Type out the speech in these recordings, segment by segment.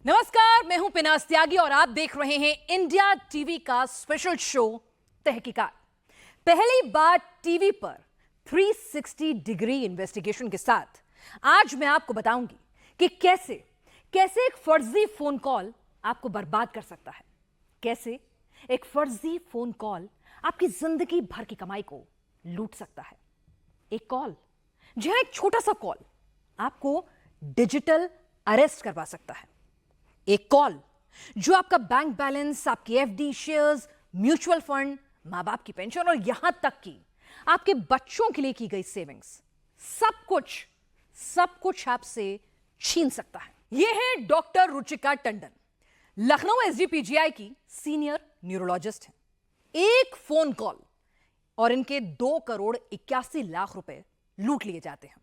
नमस्कार, मैं हूं पिनास त्यागी और आप देख रहे हैं इंडिया टीवी का स्पेशल शो तहकीकात। पहली बार टीवी पर 360 डिग्री इन्वेस्टिगेशन के साथ आज मैं आपको बताऊंगी कि कैसे एक फर्जी फोन कॉल आपको बर्बाद कर सकता है, कैसे एक फर्जी फोन कॉल आपकी जिंदगी भर की कमाई को लूट सकता है। एक कॉल, जी हां, एक छोटा सा कॉल आपको डिजिटल अरेस्ट करवा सकता है। एक कॉल जो आपका बैंक बैलेंस, आपकी एफडी, शेयर्स, म्यूचुअल फंड, मां बाप की पेंशन और यहां तक कि आपके बच्चों के लिए की गई सेविंग्स, सब कुछ आपसे छीन सकता है। यह है डॉक्टर रुचिका टंडन, लखनऊ एसजीपीजीआई की सीनियर न्यूरोलॉजिस्ट हैं। एक फोन कॉल और इनके 2,81,00,000 रुपए लूट लिए जाते हैं।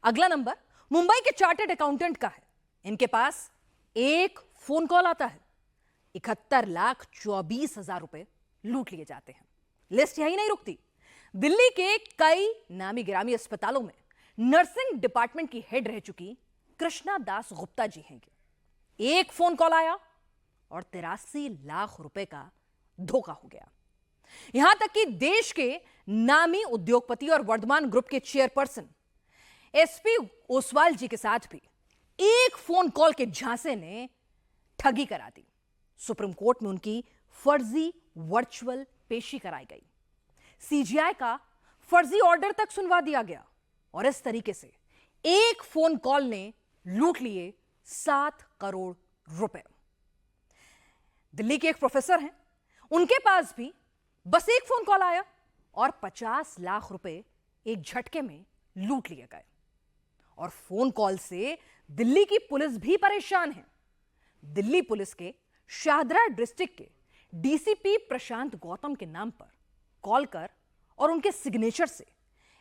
अगला नंबर मुंबई के चार्टर्ड अकाउंटेंट का है। इनके पास एक फोन कॉल आता है, 71,24,000 रुपए लूट लिए जाते हैं। लिस्ट यही नहीं रुकती। दिल्ली के कई नामी गिरामी अस्पतालों में नर्सिंग डिपार्टमेंट की हेड रह चुकी कृष्णा दास गुप्ता जी हैं। एक फोन कॉल आया और 83 लाख रुपए का धोखा हो गया। यहां तक कि देश के नामी उद्योगपति और वर्धमान ग्रुप के चेयरपर्सन एसपी ओसवाल जी के साथ भी एक फोन कॉल के झांसे ने ठगी करा दी। सुप्रीम कोर्ट में उनकी फर्जी वर्चुअल पेशी कराई गई। सीजीआई का फर्जी ऑर्डर तक सुनवा दिया गया और इस तरीके से एक फोन कॉल ने लूट लिए 7 करोड़ रुपए। दिल्ली के एक प्रोफेसर हैं, उनके पास भी बस एक फोन कॉल आया और 50 लाख रुपए एक झटके में लूट लिए गए। और फोन कॉल से दिल्ली की पुलिस भी परेशान है। दिल्ली पुलिस के शाहदरा डिस्ट्रिक्ट के डीसीपी प्रशांत गौतम के नाम पर कॉल कर और उनके सिग्नेचर से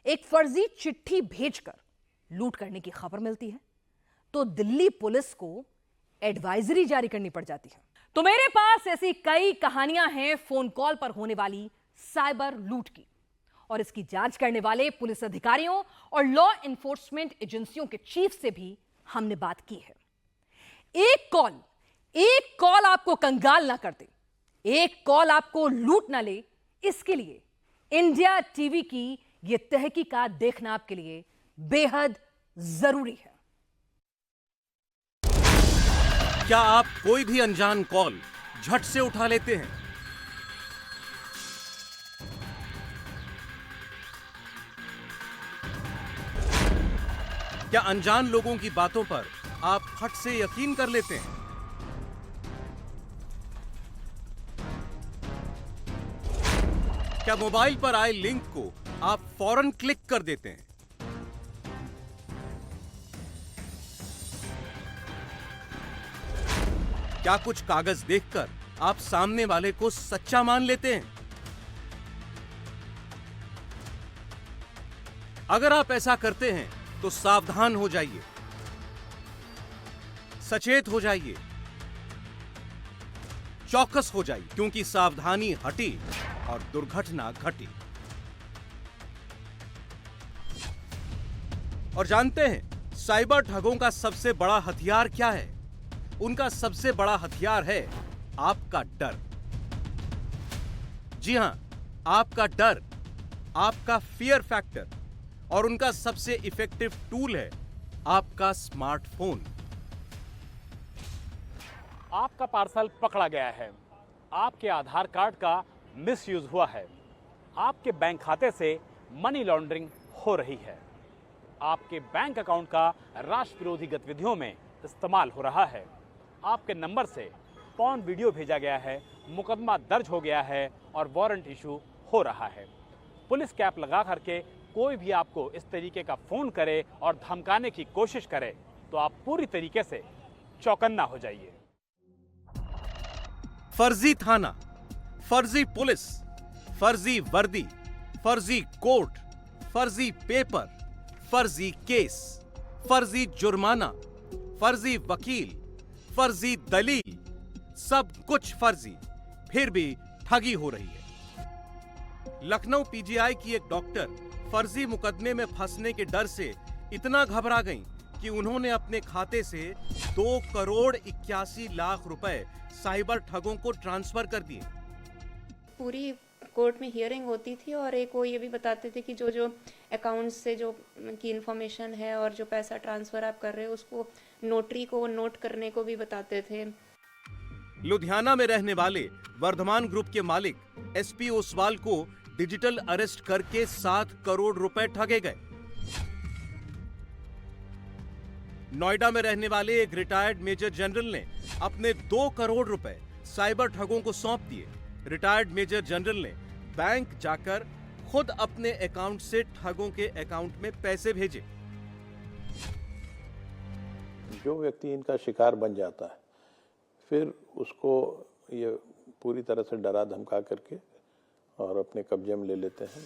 एक फर्जी चिट्ठी भेजकर लूट करने की खबर मिलती है तो दिल्ली पुलिस को एडवाइजरी जारी करनी पड़ जाती है। तो मेरे पास ऐसी कई कहानियां हैं फोन कॉल पर होने वाली साइबर लूट की, और इसकी जांच करने वाले पुलिस अधिकारियों और लॉ एनफोर्समेंट एजेंसियों के चीफ से भी हमने बात की है। एक कॉल आपको कंगाल ना कर दे, एक कॉल आपको लूट ना ले, इसके लिए इंडिया टीवी की यह तहकीकात देखना आपके लिए बेहद जरूरी है। क्या आप कोई भी अनजान कॉल झट से उठा लेते हैं? क्या अनजान लोगों की बातों पर आप फट से यकीन कर लेते हैं? क्या मोबाइल पर आए लिंक को आप फौरन क्लिक कर देते हैं? क्या कुछ कागज देखकर आप सामने वाले को सच्चा मान लेते हैं? अगर आप ऐसा करते हैं तो सावधान हो जाइए, सचेत हो जाइए, चौकस हो जाइए, क्योंकि सावधानी हटी और दुर्घटना घटी। और जानते हैं साइबर ठगों का सबसे बड़ा हथियार क्या है? उनका सबसे बड़ा हथियार है आपका डर। जी हां, आपका डर, आपका फियर फैक्टर। और उनका सबसे इफेक्टिव टूल है आपका स्मार्टफोन। आपका पार्सल पकड़ा गया है, आपके आधार कार्ड का मिसयूज हुआ है, आपके बैंक खाते से मनी लॉन्ड्रिंग हो रही है, आपके बैंक अकाउंट का राष्ट्र विरोधी गतिविधियों में इस्तेमाल हो रहा है, आपके नंबर से पॉर्न वीडियो भेजा गया है, मुकदमा दर्ज हो गया है और वारंट इशू हो रहा है। पुलिस कैप लगा करके कोई भी आपको इस तरीके का फोन करे और धमकाने की कोशिश करे तो आप पूरी तरीके से चौकन्ना हो जाइए। फर्जी थाना, फर्जी पुलिस, फर्जी वर्दी, फर्जी कोर्ट, फर्जी पेपर, फर्जी केस, फर्जी जुर्माना, फर्जी वकील, फर्जी दलील, सब कुछ फर्जी, फिर भी ठगी हो रही है। लखनऊ पीजीआई की एक डॉक्टर फर्जी मुकदमे में फंसने के डर से इतना घबरा गईं कि उन्होंने अपने खाते से 2,81,00,000 रुपए साइबर ठगों को ट्रांसफर कर दिए। पूरी कोर्ट में हियरिंग होती थी और एक वो ये भी बताते थे कि जो जो अकाउंट्स से जो की इन्फॉर्मेशन है और जो पैसा ट्रांसफ़र आप कर रहे हो उसको नोटरी को नोट करने को भी बताते थे। लुधियाना में रहने वाले वर्धमान ग्रुप के मालिक एसपी ओसवाल को डिजिटल अरेस्ट करके 7 करोड़ रुपए ठगे गए। नोएडा में रहने वाले एक रिटायर्ड मेजर जनरल ने अपने 2 करोड़ रुपए साइबर ठगों को सौंप दिए। रिटायर्ड मेजर जनरल ने बैंक जाकर खुद अपने अकाउंट से ठगों के अकाउंट में पैसे भेजे। जो व्यक्ति इनका शिकार बन जाता है फिर उसको ये पूरी तरह से डरा धमका करके और अपने कब्जे में ले लेते हैं।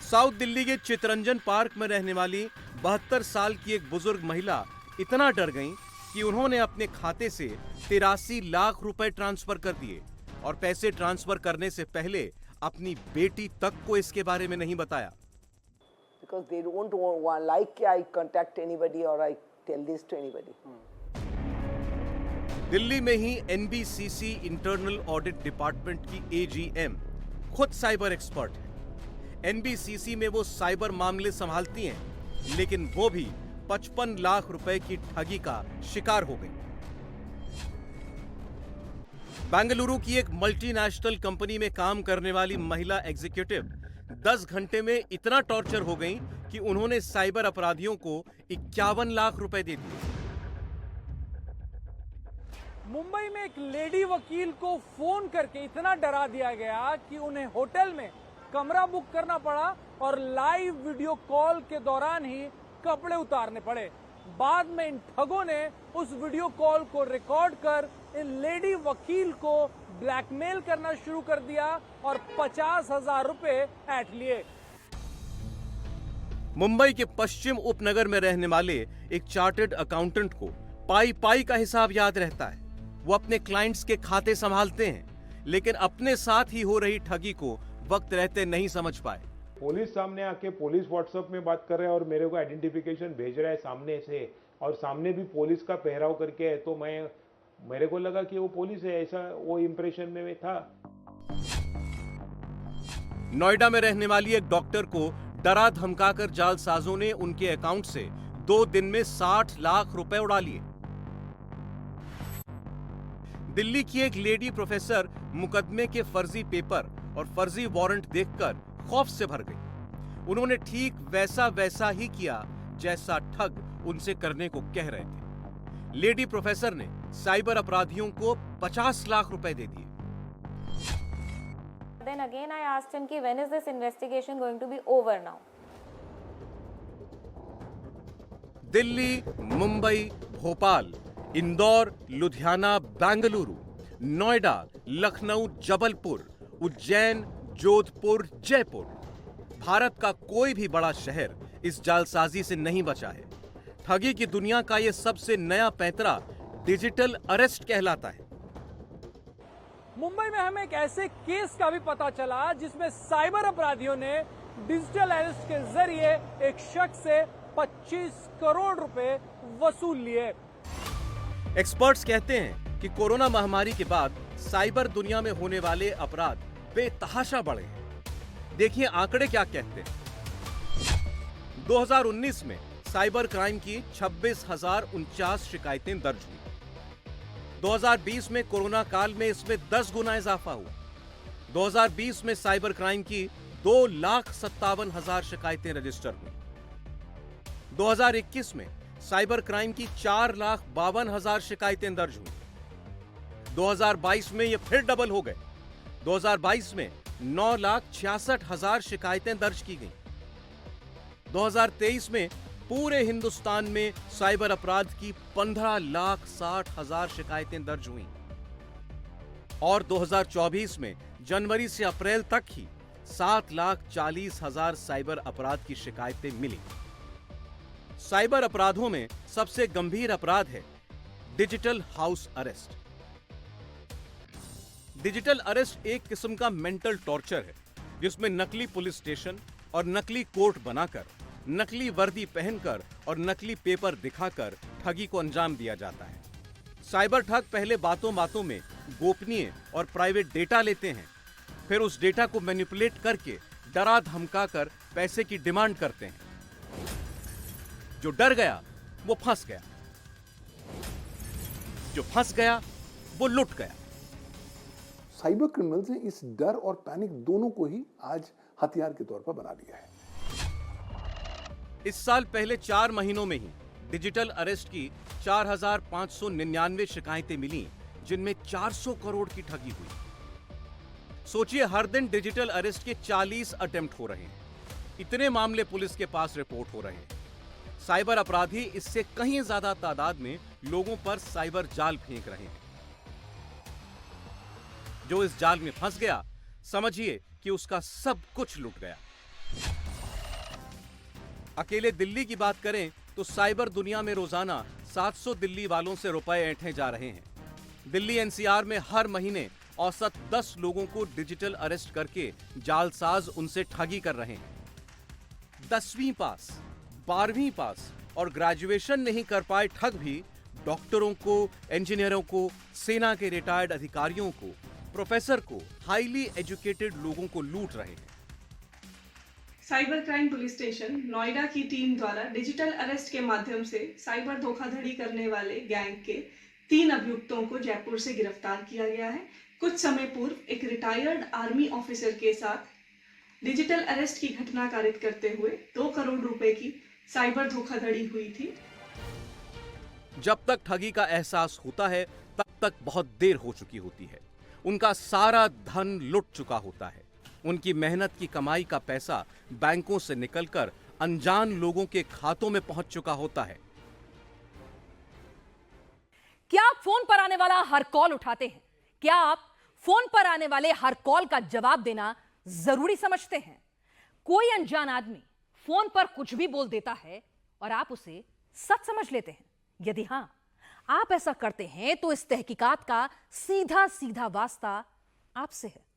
साउथ दिल्ली के चितरंजन पार्क में रहने वाली 72 साल की एक बुजुर्ग महिला इतना डर गईं कि उन्होंने अपने खाते से 83 लाख रुपए ट्रांसफर कर दिए और पैसे ट्रांसफर करने से पहले अपनी बेटी तक को इसके बारे में नहीं बताया। Because they don't like I contact anybody or I tell this to anybody. Delhi में ही एनबीसीसी इंटरनल ऑडिट डिपार्टमेंट की एजीएम खुद साइबर एक्सपर्ट है। एनबीसीसी में वो साइबर मामले संभालती हैं, लेकिन वो भी 55 लाख रुपए की ठगी का शिकार हो गई। बेंगलुरु की एक मल्टीनेशनल कंपनी में काम करने वाली महिला एग्जीक्यूटिव 10 घंटे में इतना टॉर्चर हो गई कि उन्होंने साइबर अपराधियों को 51 लाख रुपए दे दिए। मुंबई में एक लेडी वकील को फोन करके इतना डरा दिया गया कि उन्हें होटल में कमरा बुक करना पड़ा और लाइव वीडियो कॉल के दौरान ही कपड़े उतारने पड़े। बाद में इन ठगों ने उस वीडियो कॉल को रिकॉर्ड कर इन लेडी वकील को ब्लैकमेल करना शुरू कर दिया और 50,000 रुपए ऐंठ लिए। मुंबई के पश्चिम उपनगर में रहने वाले एक चार्टर्ड अकाउंटेंट को पाई पाई का हिसाब याद रहता है। वो अपने क्लाइंट्स के खाते संभालते हैं, लेकिन अपने साथ ही हो रही ठगी को वक्त रहते नहीं समझ पाए। पुलिस सामने आके पुलिस व्हाट्सएप में बात कर रहा है और मेरे को आइडेंटिफिकेशन भेज रहा है सामने से, और सामने भी पुलिस का पहराव करके है, तो मेरे को लगा कि वो पुलिस है, ऐसा वो इंप्रेशन में था। नोएडा में रहने वाली एक डॉक्टर को डरा धमकाकर जालसाजों ने उनके अकाउंट से 2 दिन में 60 लाख रुपए उड़ा लिए। दिल्ली की एक लेडी प्रोफेसर मुकदमे के फर्जी पेपर और फर्जी वारंट देखकर खौफ से भर गई। उन्होंने ठीक वैसा ही किया जैसा ठग उनसे करने को कह रहे थे। लेडी प्रोफेसर ने साइबर अपराधियों को 50 लाख रुपए दे दिए। Then again I asked him कि when is this investigation going to be over now? Delhi, Mumbai, Bhopal, Indore, Ludhiana, Bengaluru, Noida, Lucknow, Jabalpur, Ujjain, Jodhpur, Jaipur, Bharat का कोई भी बड़ा शहर इस जालसाजी से नहीं बचा है। ठगी की दुनिया का यह सबसे नया पैंतरा डिजिटल अरेस्ट कहलाता है। मुंबई में हमें एक ऐसे केस का भी पता चला जिसमें साइबर अपराधियों ने डिजिटल अरेस्ट के जरिए एक शख्स से 25 करोड़ रुपए वसूल लिए। एक्सपर्ट्स कहते हैं कि कोरोना महामारी के बाद साइबर दुनिया में होने वाले अपराध बेतहाशा बढ़े हैं। देखिए आंकड़े क्या कहते हैं। 2019 में साइबर क्राइम की 26,049 शिकायतें दर्ज हुई। 2020 में कोरोना काल में इसमें 10 गुना इजाफा हुआ। 2020 में साइबर क्राइम की 2,57,000 शिकायतें रजिस्टर हुई। 2021 में साइबर क्राइम की 4,52,000 शिकायतें दर्ज हुई। 2022 में ये फिर डबल हो गए। 2022 में 9,66,000 शिकायतें दर्ज की गईं। 2023 में पूरे हिंदुस्तान में साइबर अपराध की 15,60,000 शिकायतें दर्ज हुई और 2024 में जनवरी से अप्रैल तक ही 7,40,000 साइबर अपराध की शिकायतें मिली। साइबर अपराधों में सबसे गंभीर अपराध है digital house arrest. Digital arrest एक किस्म का मेंटल टॉर्चर है जिसमें नकली पुलिस स्टेशन और नकली कोर्ट बनाकर नकली वर्दी पहनकर और नकली पेपर दिखाकर ठगी को अंजाम दिया जाता है। साइबर ठग पहले बातों बातों में गोपनीय और प्राइवेट डेटा लेते हैं, फिर उस डेटा को मैनिपुलेट करके डरा धमकाकर पैसे की डिमांड करते हैं। जो डर गया वो फंस गया, जो फंस गया वो लुट गया। साइबर क्रिमिनल्स ने इस डर और पैनिक दोनों को ही आज हथियार के तौर पर बना लिया है। इस साल पहले 4 महीनों में ही डिजिटल अरेस्ट की 4,599 शिकायतें मिली, जिनमें 400 करोड़ की ठगी हुई। सोचिए, हर दिन डिजिटल अरेस्ट के 40 अटेम्प्ट हो रहे हैं। इतने मामले पुलिस के पास रिपोर्ट हो रहे हैं। साइबर अपराधी इससे कहीं ज्यादा तादाद में लोगों पर साइबर जाल फेंक रहे हैं। जो इस जाल में फंस गया, समझिए कि उसका सब कुछ लुट गया। अकेले दिल्ली की बात करें तो साइबर दुनिया में रोजाना 700 दिल्ली वालों से रुपए ऐंठे जा रहे हैं। दिल्ली एनसीआर में हर महीने औसत 10 लोगों को डिजिटल अरेस्ट करके जालसाज उनसे ठगी कर रहे हैं। 10वीं पास, 12वीं पास और ग्रेजुएशन नहीं कर पाए ठग भी डॉक्टरों को, इंजीनियरों को, सेना के रिटायर्ड अधिकारियों को, प्रोफेसर को, हाईली एजुकेटेड लोगों को लूट रहे हैं। Cyber crime police station Noida की टीम द्वारा डिजिटल अरेस्ट के माध्यम से साइबर धोखाधड़ी करने वाले गैंग के 3 अभियुक्तों को जयपुर से गिरफ्तार किया गया है। कुछ समय पूर्व एक रिटायर्ड आर्मी ऑफिसर के साथ डिजिटल अरेस्ट की घटना कारित करते हुए 2 करोड़ रुपए की साइबर धोखाधड़ी हुई थी। जब तक ठगी का एहसास होता है, तब तक बहुत देर हो चुकी होती है। उनका सारा धन लुट चुका होता है। उनकी मेहनत की कमाई का पैसा बैंकों से निकलकर अनजान लोगों के खातों में पहुंच चुका होता है। क्या आप फोन पर आने वाला हर कॉल उठाते हैं? क्या आप फोन पर आने वाले हर कॉल का जवाब देना जरूरी समझते हैं? कोई अनजान आदमी फोन पर कुछ भी बोल देता है और आप उसे सच समझ लेते हैं। यदि हां, आप ऐसा करते हैं तो इस तहकीकात का सीधा सीधा वास्ता आपसे है।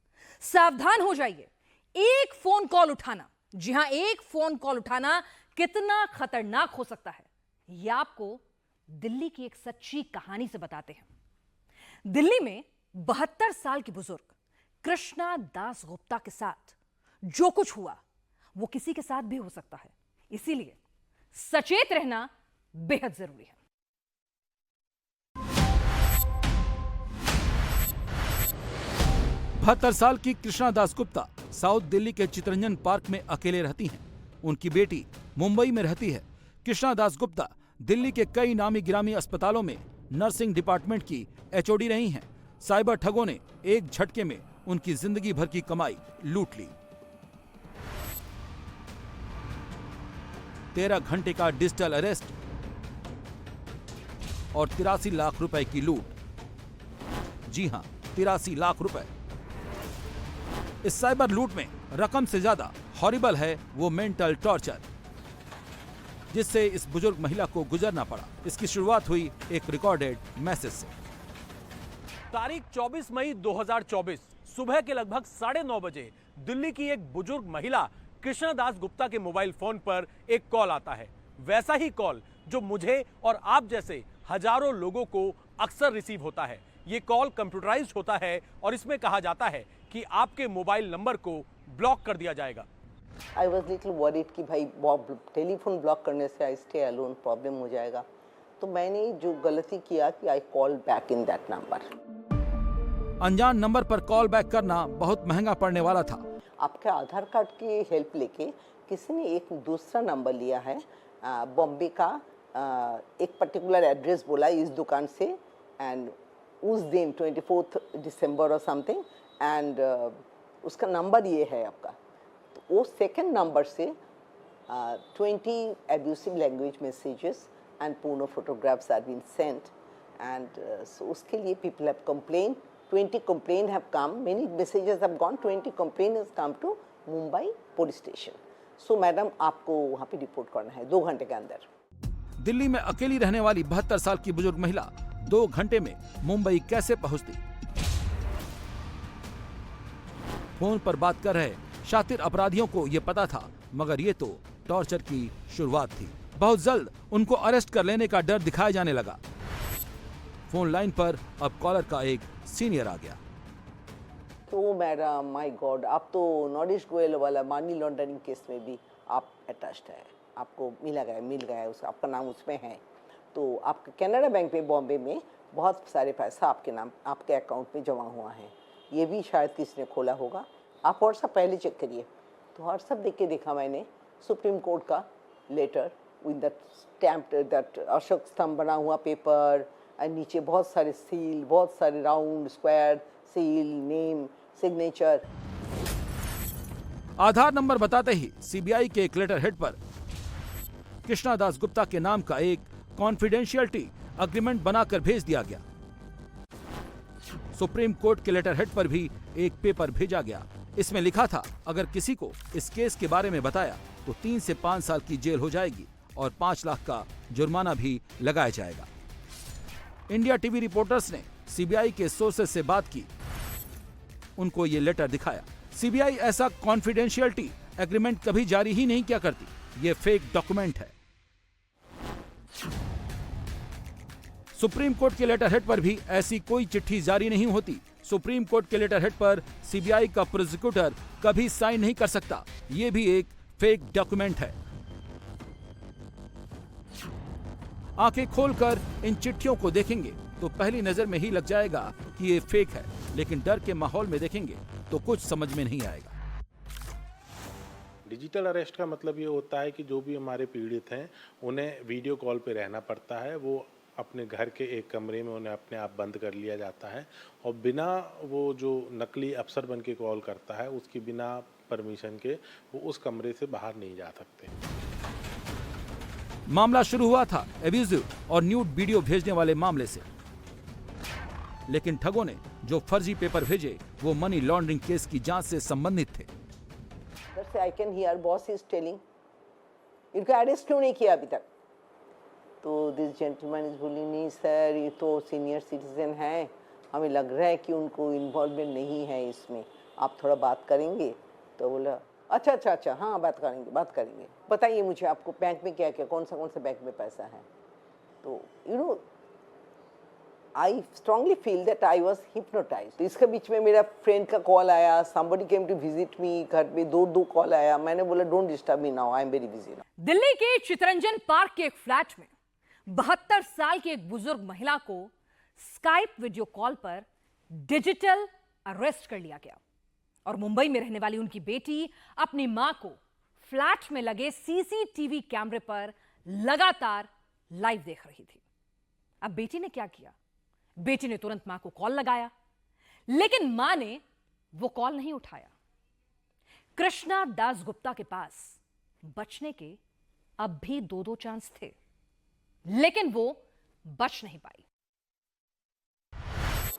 सावधान हो जाइए। एक फोन कॉल उठाना, जी हां, एक फोन कॉल उठाना कितना खतरनाक हो सकता है, यह आपको दिल्ली की एक सच्ची कहानी से बताते हैं। दिल्ली में 72 साल की बुजुर्ग कृष्णा दास गुप्ता के साथ जो कुछ हुआ वो किसी के साथ भी हो सकता है। इसीलिए सचेत रहना बेहद जरूरी है। बहत्तर साल की कृष्णा दास गुप्ता साउथ दिल्ली के चितरंजन पार्क में अकेले रहती हैं। उनकी बेटी मुंबई में रहती है। कृष्णा दास गुप्ता दिल्ली के कई नामी गिरामी अस्पतालों में नर्सिंग डिपार्टमेंट की एचओडी रही हैं। साइबर ठगों ने एक झटके में उनकी जिंदगी भर की कमाई लूट ली। 13 घंटे का डिजिटल अरेस्ट और 83 लाख रुपए की लूट। जी हां, 83 लाख रुपए। इस साइबर लूट में रकम से ज्यादा हॉरिबल है वो मेंटल टॉर्चर जिससे इस बुजुर्ग महिला को गुजरना पड़ा। इसकी शुरुआत हुई एक रिकॉर्डेड मैसेज से। तारीख 24 मई 2024 सुबह के लगभग 9:30 बजे दिल्ली की एक बुजुर्ग महिला कृष्णा दास गुप्ता के मोबाइल फोन पर एक कॉल आता है। वैसा ही कॉल जो मुझे और आप जैसे हजारों लोगों को अक्सर रिसीव होता है। ये कॉल कंप्यूटराइज्ड होता है और इसमें कहा जाता है कि आपके मोबाइल नंबर को ब्लॉक कर दिया जाएगा। I was little worried कि भाई टेलीफोन ब्लॉक करने से I stay alone प्रॉब्लम हो जाएगा। तो मैंने जो गलती किया कि I call back in that number। अनजान नंबर पर कॉल बैक करना बहुत महंगा पड़ने वाला था। आपके आधार कार्ड की हेल्प लेके किसी ने एक दूसरा नंबर लिया है, बॉम्बे का एक पर्टिकुलर एड्रेस बोला इस दुकान से, एंड उस दिन 24 दिसंबर और समथिंग, एंड उसका नंबर ये है आपका। तो वो सेकंड नंबर से 20 abusive language messages and porno photographs are been sent, and so उसके लिए people have complain. 20 complaints have come, many messages have gone, 20 complaints has come to Mumbai police station. So madam आपको वहाँ पे report करना है 2 घंटे के अंदर। दिल्ली में अकेली रहने वाली 72 साल की बुजुर्ग महिला 2 घंटे में मुंबई कैसे पहुंचती? फोन पर बात कर रहे शातिर अपराधियों को ये पता था, मगर ये तो टॉर्चर की शुरुआत थी। बहुत जल्द उनको अरेस्ट कर लेने का डर दिखाया जाने लगा। फोन लाइन पर अब कॉलर का एक सीनियर आ गया। तो मैडम, माय गॉड, आप तो नॉरिश गोयल वाला मनी लॉन्ड्रिंग केस में भी आप अटैच्ड है, आपको मिल गया उसका, आपका नाम उसमें है। तो आपके कनाडा बैंक में बॉम्बे में बहुत सारे पैसा आपके नाम, आपके अकाउंट में जमा हुआ है। ये भी शायद किसी ने खोला होगा। आप व्हाट्सअप पहले चेक करिए। तो व्हाट्सअप देख के देखा मैंने सुप्रीम कोर्ट का letter with that stamped, that Ashok Stambh बना हुआ पेपर, और नीचे बहुत सारे सील, बहुत सारे round square seal, name, signature. Aadhaar number बताते ही सीबीआई के एक लेटर हेड पर कृष्णा दास गुप्ता के नाम का एक कॉन्फिडेंशियलिटी अग्रीमेंट बनाकर भेज दिया गया। सुप्रीम कोर्ट के लेटर हेड पर भी एक पेपर भेजा गया। इसमें लिखा था, अगर किसी को इस केस के बारे में बताया तो 3 से 5 साल की जेल हो जाएगी और 5 लाख का जुर्माना भी लगाया जाएगा। इंडिया टीवी रिपोर्टर्स ने सीबीआई के सोर्सेस से बात की, उनको ये लेटर दिखाया। सीबीआई ऐसा कॉन्फिडेंशियलिटी एग्रीमेंट कभी जारी ही नहीं किया करती, ये फेक डॉक्यूमेंट है। सुप्रीम कोर्ट के लेटर हेड पर भी ऐसी कोई चिट्ठी जारी नहीं होती। सुप्रीम कोर्ट के लेटर हेड पर सीबीआई का प्रोसिक्यूटर कभी साइन नहीं कर सकता, ये भी एक फेक डॉक्यूमेंट है। आंखें खोलकर इन चिट्ठियों को देखेंगे तो पहली नजर में ही लग जाएगा कि ये फेक है, लेकिन डर के माहौल में देखेंगे तो कुछ समझ में नहीं आएगा। डिजिटल अरेस्ट का मतलब ये होता है कि जो भी हमारे पीड़ित हैं उन्हें वीडियो कॉल पे रहना पड़ता है। वो अपने घर के एक कमरे में उन्हें अपने आप बंद कर लिया जाता है और बिना वो जो नकली अफसर बन के कॉल करता है उसकी बिना परमिशन के वो उस कमरे से बाहर नहीं जा सकते। मामला शुरू हुआ था एब्यूजिव और न्यूड वीडियो भेजने वाले मामले से, लेकिन ठगों ने जो फर्जी पेपर भेजे वो मनी लॉन्ड्रिंग केस की जांच से संबंधित थे। I can hear boss is telling, इनको अरेस्ट क्यों नहीं किया अभी तक? तो दिस जेंटलमैन इज बोलिंग, नहीं सर, ये तो सीनियर सिटीजन है, हमें लग रहा है कि उनको इन्वॉल्वमेंट नहीं है इसमें, आप थोड़ा बात करेंगे? तो बोला अच्छा, हाँ बात करेंगे। बताइए मुझे आपको बैंक में क्या क्या, कौन सा बैंक में पैसा है? तो you know I strongly feel that I was hypnotised. इसके बीच में मेरा फ्रेंड का कॉल आया, somebody came to visit me, घर पे दो कॉल आया। मैंने बोला don't disturb me now, I am very busy now. Delhi के चितरंजन पार्क के एक फ्लैट में 72 साल की एक बुजुर्ग महिला को स्काइप वीडियो कॉल पर डिजिटल अरेस्ट कर लिया गया और मुंबई में रहने वाली उनकी बेटी अपनी मां को फ्लैट में लगे सीसीटीवी कैमरे पर लगातार लाइव देख रही थी। अब बेटी ने क्या किया? बेटी ने तुरंत मां को कॉल लगाया, लेकिन मां ने वो कॉल नहीं उठाया। कृष्णा दास गुप्ता के पास बचने के अब भी 2 चांस थे, लेकिन वो बच नहीं पाई।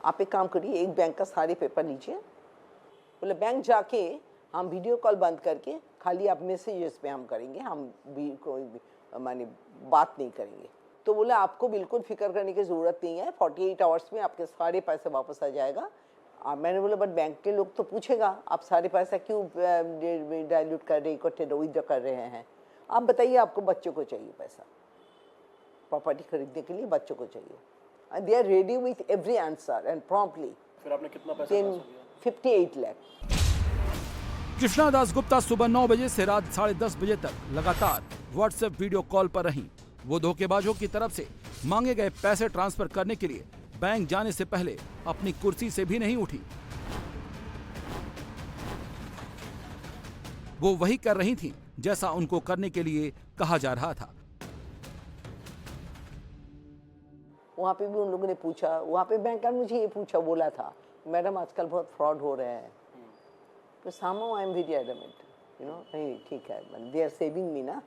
आप एक काम करिए, एक बैंक का सारे पेपर लीजिए, बोले बैंक जाके हम वीडियो कॉल बंद करके खाली आप मैसेजेस पे हम करेंगे, हम भी कोई माने बात नहीं करेंगे। तो बोला आपको बिल्कुल फिक्र करने की ज़रूरत नहीं है, 48 आवर्स में आपके सारे पैसे वापस आ जाएगा। मैंने बोला बट बैंक के लोग तो पूछेगा आप सारे पैसा क्यों डाइल्यूट कर रहे, इकट्ठे विड्रॉ कर रहे हैं? आप बताइए, आपको बच्चों को चाहिए पैसा, प्रॉपर्टी खरीदने के लिए बच्चों को चाहिए, and they are ready with every answer and promptly. फिर आपने कितना पैसा? 58 लाख। कृष्णा दास गुप्ता सुबह 9 बजे से रात 10:30 बजे तक लगातार व्हाट्सएप वीडियो कॉल पर रहीं। वो धोखेबाजों की तरफ से मांगे गए पैसे ट्रांसफर करने के लिए बैंक जाने से पहले अपनी कुर्सी से भी नहीं उठी। वो वही कर रही थीं जैसा उनको करने के लिए कहा जा रहा था। वहाँ पे भी उन लोगों ने पूछा, वहाँ पे बैंकर मुझे ये बोला था मैडम आजकल बहुत फ्रॉड हो रहे हैं। तो somehow I am very adamant, you know, नहीं ठीक है, they are saving me ना।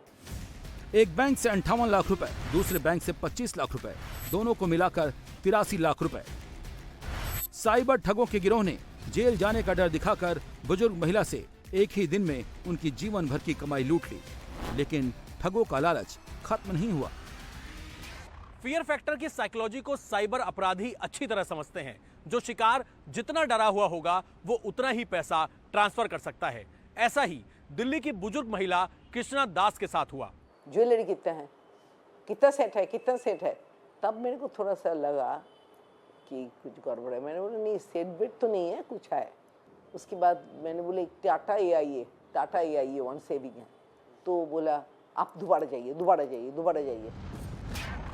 एक बैंक से 58 लाख रुपए, दूसरे बैंक से 25 लाख रुपए, दोनों को मिलाकर 83 लाख रुपए। साइबर ठगों के गिरोह ने जेल जाने का डर दिखाकर बुजुर्ग महिला से एक ही दिन में उनकी जीवन भर की कमाई लूट ली, लेकिन ठगों का लालच खत्म नहीं हुआ। फियर फैक्टर की साइकोलॉजी को साइबर अपराधी अच्छी तरह समझते हैं। जो शिकार जितना डरा हुआ होगा वो उतना ही पैसा ट्रांसफर कर सकता है। ऐसा ही दिल्ली की बुजुर्ग महिला कृष्णा दास के साथ हुआ। ज्वेलरी कितना है, कितना सेट है, कितना सेट है। तब मेरे को थोड़ा सा लगा कि कुछ गड़बड़ है। मैंने बोला नहीं, सेट बेट तो नहीं है, कुछ है। उसके बाद मैंने बोला एक टाटा AIA 1 सेविंग है। तो बोला आप दोबारा जाइए।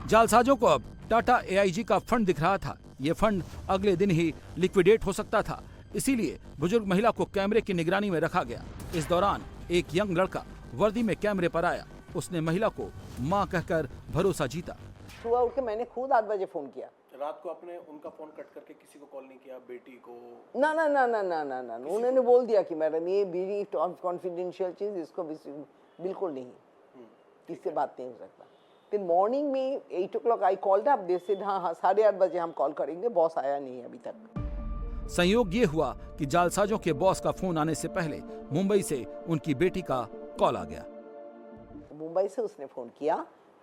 जालसाजों को अब टाटा AIG का फंड दिख रहा था। ये फंड अगले दिन ही लिक्विडेट हो सकता था, इसीलिए बुजुर्ग महिला को कैमरे की निगरानी में रखा गया। इस दौरान एक यंग लड़का वर्दी में कैमरे पर आया। उसने महिला को मां कहकर भरोसा जीता। सुबह उठ के मैंने खुद 8 बजे फोन किया। रात को आपने उनका फोन कट करके किसी को कॉल नहीं किया, बेटी को? ना, उन्होंने बोल दिया कि मैडम ये मेरी कॉन्फिडेंशियल चीज, इसको बिल्कुल नहीं, किससे बात नहीं हो सकता। फिर मॉर्निंग में 8 o'clock I called up, they said हाँ 8:30 बजे हम कॉल करेंगे, बॉस आया नहीं है अभी तक। संयोग ये हुआ कि जालसाजों के बॉस का फोन आने से पहले मुंबई से उनकी बेटी का कॉल आ गया। मुंबई से उसने फोन किया।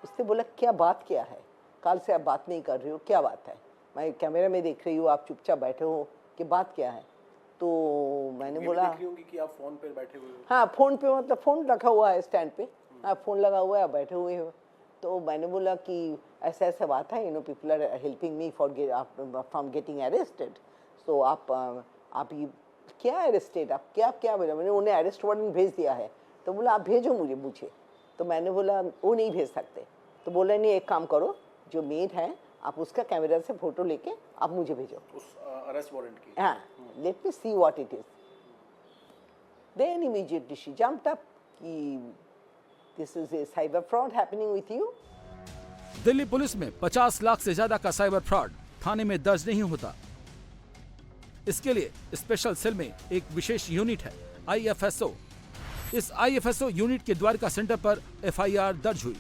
उसने बोला क्या बात क्या है, कल से आप बात नहीं कर रही हो, क्या बात है? मैं कैमरे में देख रही हूँ, आप चुपचाप बैठे हो, कि बात क्या है? तो मैंने बोला कि आप फोन पे बैठे हुए हो। हाँ, फोन पे, मतलब फोन रखा हुआ है स्टैंड पे, हाँ फोन लगा हुआ है, आप बैठे हुए हो। तो मैंने बोला कि ऐसा ऐसा बात है, people are helping me for from getting arrested. So आप ये क्या अरेस्टेड, आप क्या बोला? मैंने उन्हें अरेस्ट वारंट भेज दिया है। तो बोला आप भेजो मुझे। तो मैंने बोला वो नहीं भेज सकते। तो बोला नहीं, एक काम करो, जो मेड है आप उसका कैमरा से फोटो लेके आप मुझे भेजो उस अरेस्ट वारंट की। हाँ, let me see what it is. Then immediately she jumped up कि this is a cyber fraud happening with you. Delhi police में 50 लाख से ज्यादा का साइबर फ्रॉड थाने में दर्ज नहीं होता। इसके लिए स्पेशल सेल में एक विशेष यूनिट है, IFSO। इस IFSO यूनिट के द्वारका सेंटर पर FIR दर्ज हुई।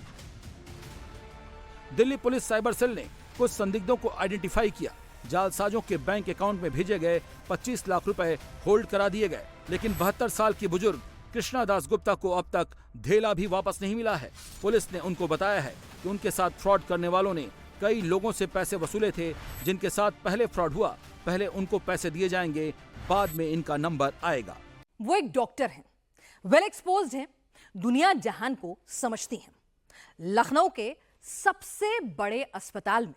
दिल्ली पुलिस साइबर सेल ने कुछ संदिग्धों को आइडेंटिफाई किया। जालसाजों के बैंक अकाउंट में भेजे गए 25 लाख रुपए होल्ड करा दिए गए, लेकिन 72 साल की बुजुर्ग कृष्णा दास गुप्ता को अब तक धेला भी वापस नहीं मिला है। पुलिस ने उनको बताया है कि उनके साथ फ्रॉड करने वालों ने कई लोगों से पैसे वसूले थे, जिनके साथ पहले फ्रॉड हुआ। पहले उनको पैसे दिए जाएंगे, बाद में इनका नंबर आएगा। वो एक डॉक्टर हैं, वेल एक्सपोज्ड हैं, दुनिया जहान को समझती हैं। लखनऊ के सबसे बड़े अस्पताल में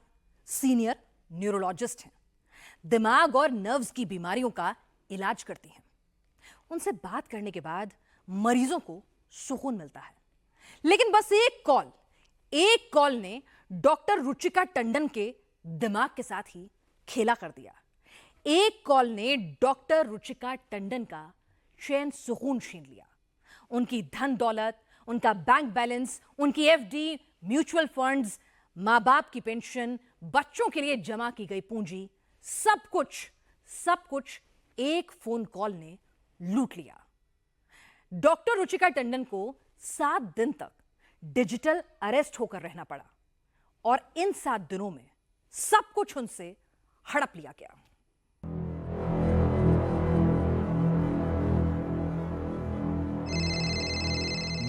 सीनियर न्यूरोलॉजिस्ट हैं। दिमाग और नर्व्स की बीमारियों का इलाज करती हैं। उनसे बात करने के बाद मरीजों को सुकून मिलता है। लेकिन बस एक कॉल ने डॉक्टर रुचिका टंडन के दिमाग के साथ ही खेला कर दिया। एक कॉल ने डॉक्टर रुचिका टंडन का चैन सुकून छीन लिया। उनकी धन दौलत, उनका बैंक बैलेंस, उनकी FD, म्यूचुअल फंड्स, माँ बाप की पेंशन, बच्चों के लिए जमा की गई पूंजी, सब कुछ एक फोन कॉल ने लूट लिया। डॉक्टर रुचिका टंडन को 7 दिन तक डिजिटल अरेस्ट होकर रहना पड़ा और इन 7 दिनों में सब कुछ उनसे हड़प लिया गया।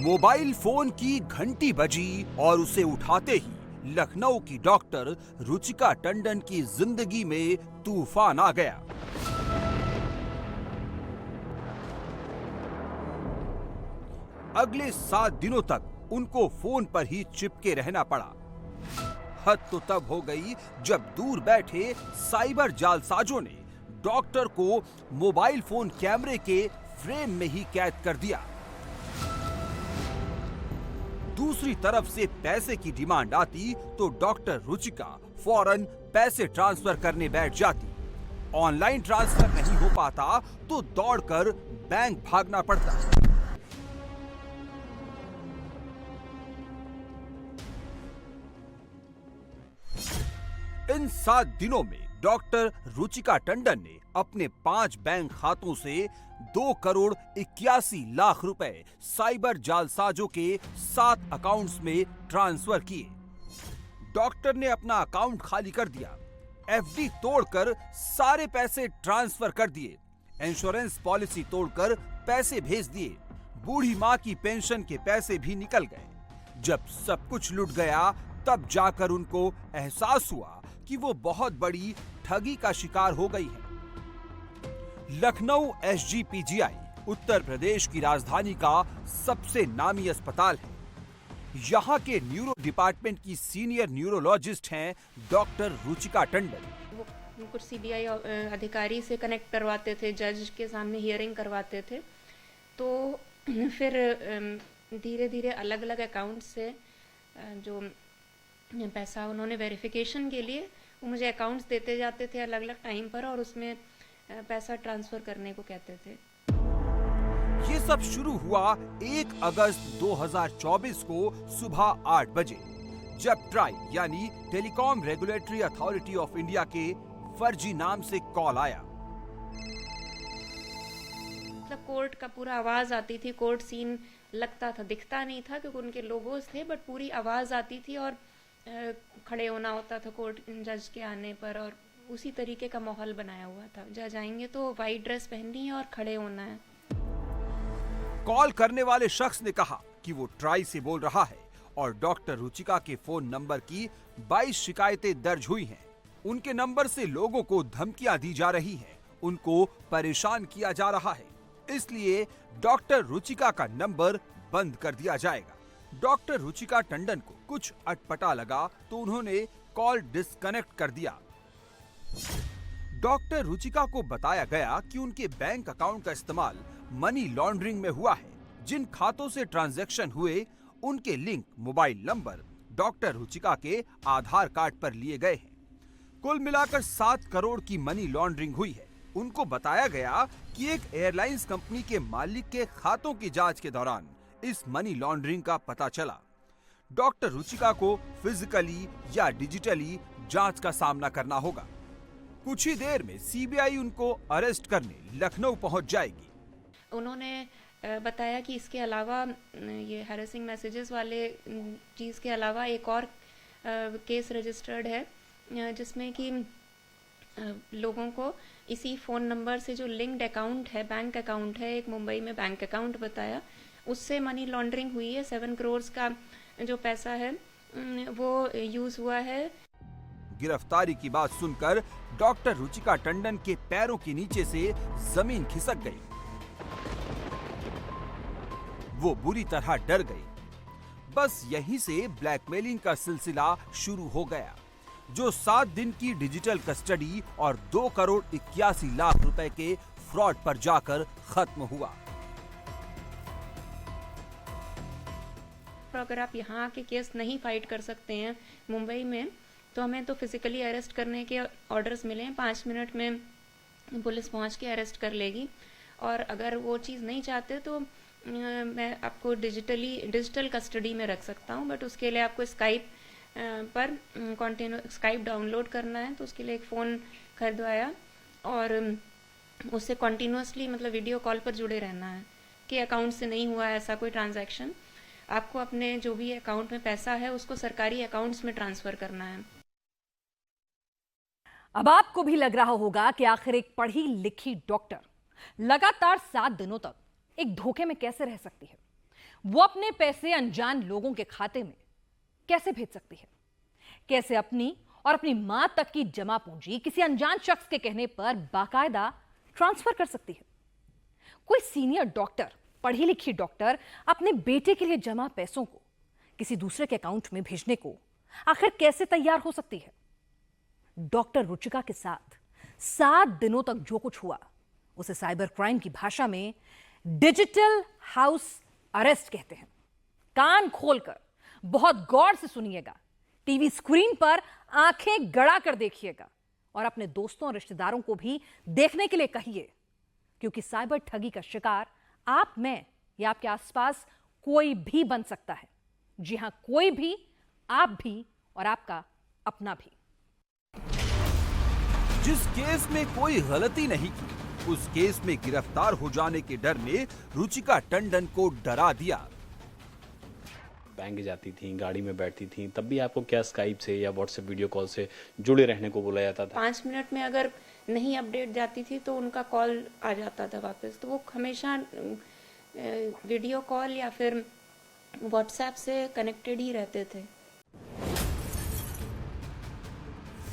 मोबाइल फोन की घंटी बजी और उसे उठाते ही लखनऊ की डॉक्टर रुचिका टंडन की जिंदगी में तूफान आ गया। अगले 7 दिनों तक उनको फोन पर ही चिपके रहना पड़ा। हद तो तब हो गई जब दूर बैठे साइबर जालसाजों ने डॉक्टर को मोबाइल फोन कैमरे के फ्रेम में ही कैद कर दिया। दूसरी तरफ से पैसे की डिमांड आती तो डॉक्टर रुचिका फौरन पैसे ट्रांसफर करने बैठ जाती। ऑनलाइन ट्रांसफर नहीं हो पाता तो दौड़कर बैंक भागना पड़ता। इन 7 दिनों में डॉक्टर रुचिका टंडन ने अपने 5 बैंक खातों से 2 करोड़ 81 लाख रुपए साइबर जालसाजों के 7 अकाउंट्स में ट्रांसफर किए। डॉक्टर ने अपना अकाउंट खाली कर दिया, FD तोड़कर सारे पैसे ट्रांसफर कर दिए, इंश्योरेंस पॉलिसी तोड़कर पैसे भेज दिए, बूढ़ी माँ की पेंशन के पैसे भी निकल गए। जब सब कुछ लुट गया तब जाकर उनको एहसास हुआ कि वो बहुत बड़ी ठगी का शिकार हो गई है। लखनऊ SGPGI उत्तर प्रदेश की राजधानी का सबसे नामी अस्पताल है। यहाँ के न्यूरो डिपार्टमेंट की सीनियर न्यूरोलॉजिस्ट हैं डॉक्टर रुचिका टंडन। वो कुछ सीबीआई अधिकारी से कनेक्ट करवाते थे, जज के सामने हियरिंग करवाते थे। तो फिर धीरे धीरे अलग अलग अकाउंट से जो पैसा उन्होंने वेरिफिकेशन के लिए वो मुझे अकाउंट्स देते जाते थे अलग अलग टाइम पर, और उसमें पैसा ट्रांसफ़र करने को कहते थे। ये सब शुरू हुआ 1 अगस्त 2024 को सुबह 8 बजे, जब ट्राई यानी telecom regulatory authority of India के फर्जी नाम से कॉल आया। मतलब कोर्ट का पूरा आवाज आती थी, कोर्ट सीन लगता था, दिखता नहीं था क्योंकि उनके लोगोस थे, बट पूरी आवाज आती थी और खड़े होना होता था कोर्ट जज के आने पर, और उसी तरीके का माहौल बनाया हुआ था। जज आएंगे तो वाइट ड्रेस पहननी है और खड़े होना है। कॉल करने वाले शख्स ने कहा कि वो ट्राई से बोल रहा है और डॉक्टर रुचिका के फोन नंबर की 22 शिकायतें दर्ज हुई हैं। उनके नंबर से लोगों को धमकियां दी जा रही हैं, उनको परेशान किया जा रहा है, इसलिए डॉक्टर रुचिका का नंबर बंद कर दिया जाएगा। डॉक्टर रुचिका टंडन को कुछ अटपटा लगा तो उन्होंने कॉल डिस्कनेक्ट कर दिया। डॉक्टर रुचिका को बताया गया कि उनके बैंक अकाउंट का इस्तेमाल मनी लॉन्ड्रिंग में हुआ है। जिन खातों से ट्रांजैक्शन हुए उनके link mobile number doctor Ruchika के आधार कार्ड पर लिए गए हैं। कुल मिलाकर 7 करोड़ की मनी लॉन्ड्रिंग हुई है। उनको बताया गया कि एक एयरलाइंस कंपनी के मालिक के खातों की जांच के दौरान इस मनी लॉन्ड्रिंग का पता चला। डॉक्टर रुचिका को फिजिकली या डिजिटली जांच का सामना करना होगा। कुछ ही देर में सीबीआई उनको अरेस्ट करने लखनऊ पहुंच जाएगी। उन्होंने बताया कि इसके अलावा ये हैरेसिंग मैसेजेस वाले चीज़ के अलावा एक और केस रजिस्टर्ड है जिसमें कि लोगों को इसी फ़ोन नंबर से जो लिंक्ड अकाउंट है, बैंक अकाउंट है, एक मुंबई में बैंक अकाउंट बताया, उससे मनी लॉन्ड्रिंग हुई है। 7 करोड़ का जो पैसा है वो यूज़ हुआ है। गिरफ्तारी की बात सुनकर डॉक्टर रुचिका टंडन के पैरों के नीचे से जमीन खिसक गई। वो बुरी तरह डर गई। बस यहीं से ब्लैकमेलिंग का सिलसिला शुरू हो गया, जो 7 दिन की डिजिटल कस्टडी और 2 करोड़ 81 लाख रुपए के फ्रॉड पर जाकर खत्म हुआ। अगर आप यहाँ आके केस नहीं फाइट कर सकते हैं मुंबई में, तो हमें तो फिजिकली अरेस्ट करने के ऑर्डर्स मिले हैं। 5 मिनट में पुलिस पहुँच के अरेस्ट कर लेगी। और अगर वो चीज़ नहीं चाहते तो मैं आपको डिजिटल कस्टडी में रख सकता हूँ, बट उसके लिए आपको स्काइप पर स्काइप डाउनलोड करना है। तो उसके लिए एक फ़ोन खरीदवाया और उससे कॉन्टीन्यूसली मतलब वीडियो कॉल पर जुड़े रहना है कि अकाउंट से नहीं हुआ ऐसा कोई ट्रांजैक्शन। आपको अपने जो भी अकाउंट में पैसा है उसको सरकारी अकाउंट्स में ट्रांसफ़र करना है। अब आपको भी लग रहा होगा कि आखिर एक पढ़ी लिखी डॉक्टर लगातार 7 दिनों तक एक धोखे में कैसे रह सकती है। वो अपने पैसे अनजान लोगों के खाते में कैसे भेज सकती है, कैसे अपनी और अपनी मां तक की जमा पूंजी किसी अनजान शख्स के कहने पर बाकायदा ट्रांसफर कर सकती है। कोई सीनियर डॉक्टर, पढ़ी लिखी डॉक्टर अपने बेटे के लिए जमा पैसों को किसी दूसरे के अकाउंट में भेजने को आखिर कैसे तैयार हो सकती है। डॉक्टर रुचिका के साथ 7 दिनों तक जो कुछ हुआ उसे साइबर क्राइम की भाषा में डिजिटल हाउस अरेस्ट कहते हैं। कान खोलकर बहुत गौर से सुनिएगा, टीवी स्क्रीन पर आंखें गड़ा कर देखिएगा और अपने दोस्तों और रिश्तेदारों को भी देखने के लिए कहिए, क्योंकि साइबर ठगी का शिकार आप, मैं या आपके आसपास कोई भी बन सकता है। जी हां, कोई भी, आप भी और आपका अपना भी। जिस केस में कोई गलती नहीं की, उस केस में गिरफ्तार हो जाने के डर ने रुचिका टंडन को डरा दिया। बैंक जाती थी, गाड़ी में बैठती थी, तब भी आपको क्या स्काइप से या व्हाट्सएप वीडियो कॉल से जुड़े रहने को बोला जाता था? 5 मिनट में अगर नहीं अपडेट जाती थी तो उनका कॉल आ जाता था वापस। तो वो हमेशा वीडियो कॉल या फिर व्हाट्सएप से कनेक्टेड ही रहते थे।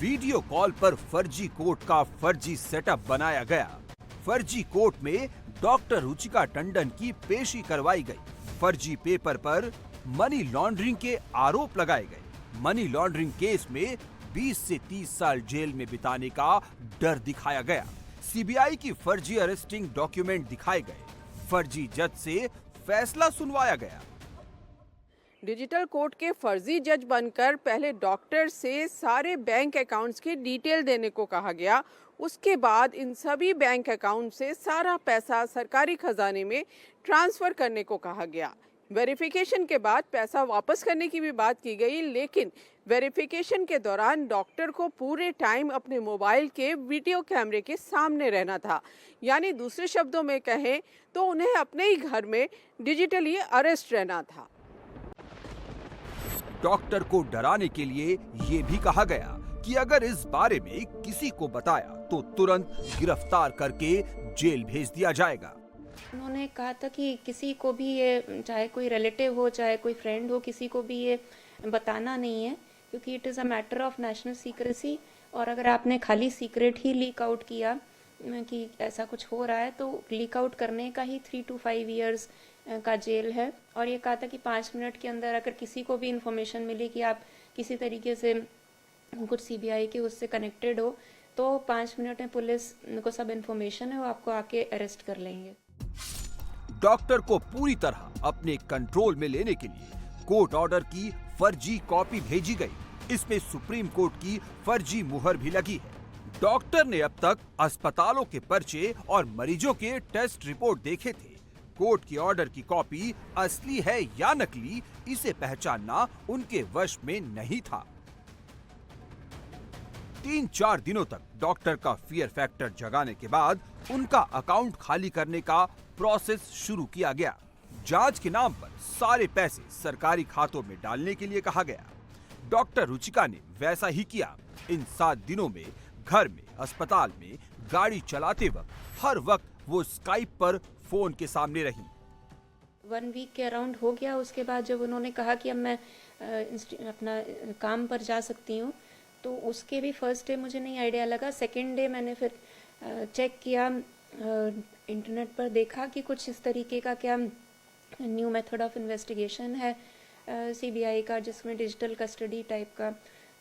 वीडियो कॉल पर फर्जी कोर्ट का फर्जी सेटअप बनाया गया। फर्जी कोर्ट में डॉक्टर रुचिका टंडन की पेशी करवाई गई। फर्जी पेपर पर मनी लॉन्ड्रिंग के आरोप लगाए गए। मनी लॉन्ड्रिंग केस में 20 से 30 साल जेल में बिताने का डर दिखाया गया। सीबीआई की फर्जी अरेस्टिंग डॉक्यूमेंट दिखाए गए। फर्जी जज से फैसला सुनवाया गया। डिजिटल कोर्ट के फर्जी जज बनकर पहले डॉक्टर से सारे बैंक अकाउंट्स की डिटेल देने को कहा गया। उसके बाद इन सभी बैंक अकाउंट से सारा पैसा सरकारी खजाने में ट्रांसफर करने को कहा गया। वेरिफिकेशन के बाद पैसा वापस करने की भी बात की गई, लेकिन वेरिफिकेशन के दौरान डॉक्टर को पूरे टाइम अपने मोबाइल के वीडियो कैमरे के सामने रहना था। यानी दूसरे शब्दों में कहें तो उन्हें अपने ही घर में डिजिटली अरेस्ट रहना था। डॉक्टर को डराने के लिए ये भी कहा गया कि अगर इस बारे में किसी को बताया तो तुरंत गिरफ्तार करके जेल भेज दिया जाएगा। उन्होंने कहा था कि किसी को भी ये, चाहे कोई रिलेटिव हो चाहे कोई फ्रेंड हो, किसी को भी ये बताना नहीं है, क्योंकि it is a matter of national secrecy. और अगर आपने खाली सीक्रेट ही लीक आउट किया कि ऐसा कुछ हो रहा है तो लीक आउट करने का ही 3 to 5 years का जेल है। और ये कहा था कि 5 मिनट के अंदर अगर किसी को भी इंफॉर्मेशन मिली कि आप किसी तरीके से कुछ सीबीआई के उससे कनेक्टेड हो तो 5 मिनट में पुलिस को सब इंफॉर्मेशन है, वो आपको आके अरेस्ट कर लेंगे। डॉक्टर को पूरी तरह अपने कंट्रोल में लेने के लिए कोर्ट ऑर्डर की फर्जी कॉपी भेजी गई। इसमें सुप्रीम कोर्ट की फर्जी मुहर भी लगी है। डॉक्टर ने अब तक अस्पतालों के पर्चे और मरीजों के टेस्ट रिपोर्ट देखे थे। कोर्ट की ऑर्डर की कॉपी असली है या नकली, इसे पहचानना उनके वश में नहीं था। 3-4 दिनों तक डॉक्टर का फियर फैक्टर जगाने के बाद उनका अकाउंट खाली करने का प्रोसेस शुरू किया गया। जांच के नाम पर सारे पैसे सरकारी खातों में डालने के लिए कहा गया। डॉक्टर रुचिका ने वैसा ही किया। इन 7 दिनों में घर में, अस्पताल में, गाड़ी चलाते वक्त हर वक्त वो स्काइप पर फोन के सामने रही। 1 वीक के अराउंड हो गया। उसके बाद जब उन्होंने कहा कि अब मैं अपना काम पर जा सकती हूँ, तो उसके भी फर्स्ट डे मुझे नहीं आइडिया लगा। सेकेंड डे मैंने फिर चेक किया, इंटरनेट पर देखा कि कुछ इस तरीके का क्या न्यू मेथड ऑफ इन्वेस्टिगेशन है सीबीआई का, जिसमें डिजिटल कस्टडी टाइप का।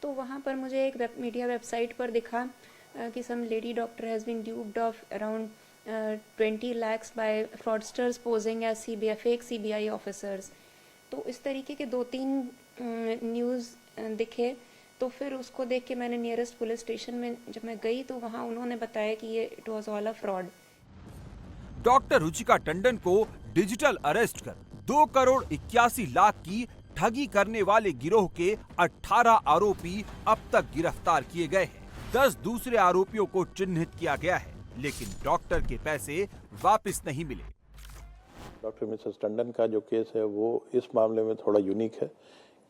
तो वहाँ पर मुझे एक मीडिया वेबसाइट पर दिखा कि some lady doctor has been duped off around 20 lakhs by fraudsters posing as fake CBI officers. तो इस तरीके के 2-3 न्यूज़ दिखे। तो फिर उसको देख के मैंने नियरेस्ट पुलिस स्टेशन में जब मैं गई तो वहाँ उन्होंने बताया कि ये it was all a fraud. Doctor Ruchika Tandon को डिजिटल अरेस्ट कर 2 करोड़ 81 लाख की ठगी करने वाले गिरोह के 18 आरोपी अब तक गिरफ्तार किए गए हैं। 10 दूसरे आरोपियों को चिन्हित किया गया है, लेकिन डॉक्टर के पैसे वापस नहीं मिले। डॉक्टर मिसेस टंडन का जो केस है वो इस मामले में थोड़ा यूनिक है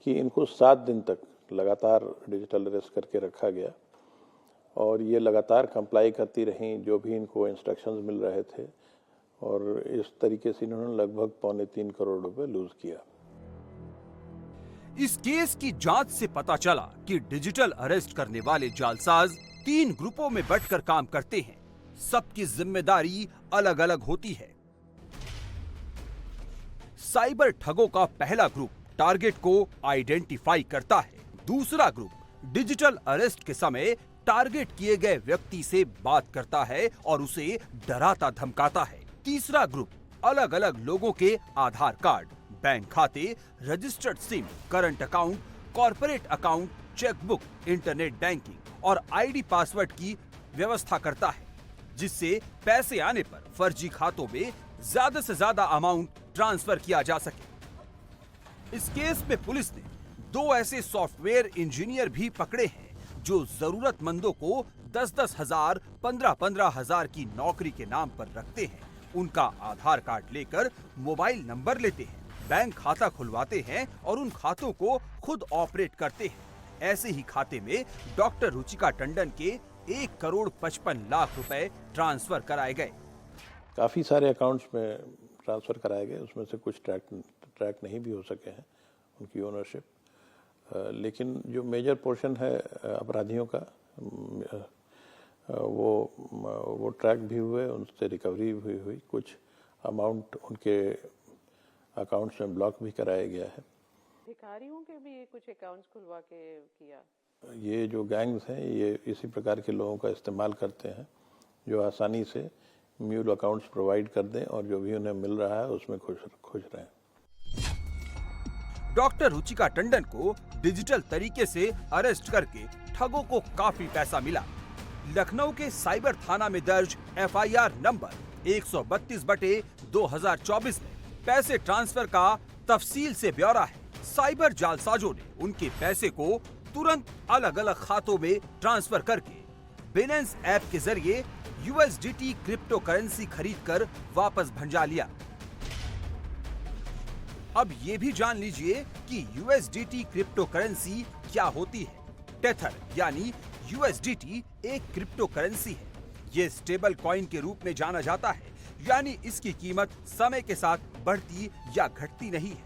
कि इनको 7 दिन तक लगातार डिजिटल अरेस्ट करके रखा गया और ये लगातार कंप्लाई करती रहीं जो भी इनको इंस्ट्रक्शंस मिल रहे थे, और इस तरीके से इन्होंने लगभग 3.25 करोड़ रुपए लूज किया। इस केस की जांच से पता चला कि डिजिटल अरेस्ट करने वाले जालसाज 3 ग्रुपों में बंटकर काम करते हैं। सबकी जिम्मेदारी अलग अलग होती है। साइबर ठगों का पहला ग्रुप टारगेट को आइडेंटिफाई करता है। दूसरा ग्रुप डिजिटल अरेस्ट के समय टारगेट किए गए व्यक्ति से बात करता है और उसे डराता धमकाता है। तीसरा ग्रुप अलग अलग लोगों के आधार कार्ड, बैंक खाते, registered SIM, current account, corporate account, chequebook, internet banking और आईडी पासवर्ड की व्यवस्था करता है, जिससे पैसे आने पर फर्जी खातों में ज्यादा से ज्यादा अमाउंट ट्रांसफर किया जा सके। इस केस में पुलिस ने 2 ऐसे सॉफ्टवेयर इंजीनियर भी पकड़े हैं जो जरूरतमंदों को 10-10 हजार, 15-15 हजार की नौकरी के नाम पर रखते हैं। उनका आधार कार्ड लेकर मोबाइल नंबर लेते हैं, बैंक खाता खुलवाते हैं और उन खातों को खुद ऑपरेट करते हैं। ऐसे ही खाते में डॉक्टर रुचिका टंडन के 1 करोड़ 55 लाख रुपए ट्रांसफर कराए गए। काफ़ी सारे अकाउंट्स में ट्रांसफ़र कराए गए, उसमें से कुछ ट्रैक नहीं भी हो सके हैं उनकी ओनरशिप, लेकिन जो मेजर पोर्शन है अपराधियों का वो ट्रैक भी हुए, उनसे रिकवरी भी हुई, कुछ अमाउंट उनके अकाउंट्स में ब्लॉक भी कराया गया है। भिखारियों के भी कुछ अकाउंट्स खुलवा के किया। ये जो गैंग्स हैं ये इसी प्रकार के लोगों का इस्तेमाल करते हैं जो आसानी से म्यूल अकाउंट्स प्रोवाइड कर दें और जो भी उन्हें मिल रहा है उसमें खुश रहें। डॉक्टर रुचिका टंडन को डिजिटल तरीके से अरेस्ट करके ठगों को काफी पैसा मिला। लखनऊ के साइबर थाना में दर्ज FIR नंबर 132/2024 में पैसे ट्रांसफर का तफसील से ब्यौरा है। साइबर जालसाजों ने उनके पैसे को तुरंत अलग अलग खातों में ट्रांसफर करके बिनेंस ऐप के जरिए USDT क्रिप्टो करेंसी खरीदकर वापस भंजा लिया। अब ये भी जान लीजिए कि USDT क्रिप्टो करेंसी क्या होती है। टेथर यानी USDT एक क्रिप्टो करेंसी है। ये स्टेबल कॉइन के रूप में जाना जाता है, यानी इसकी कीमत समय के साथ बढ़ती या घटती नहीं है।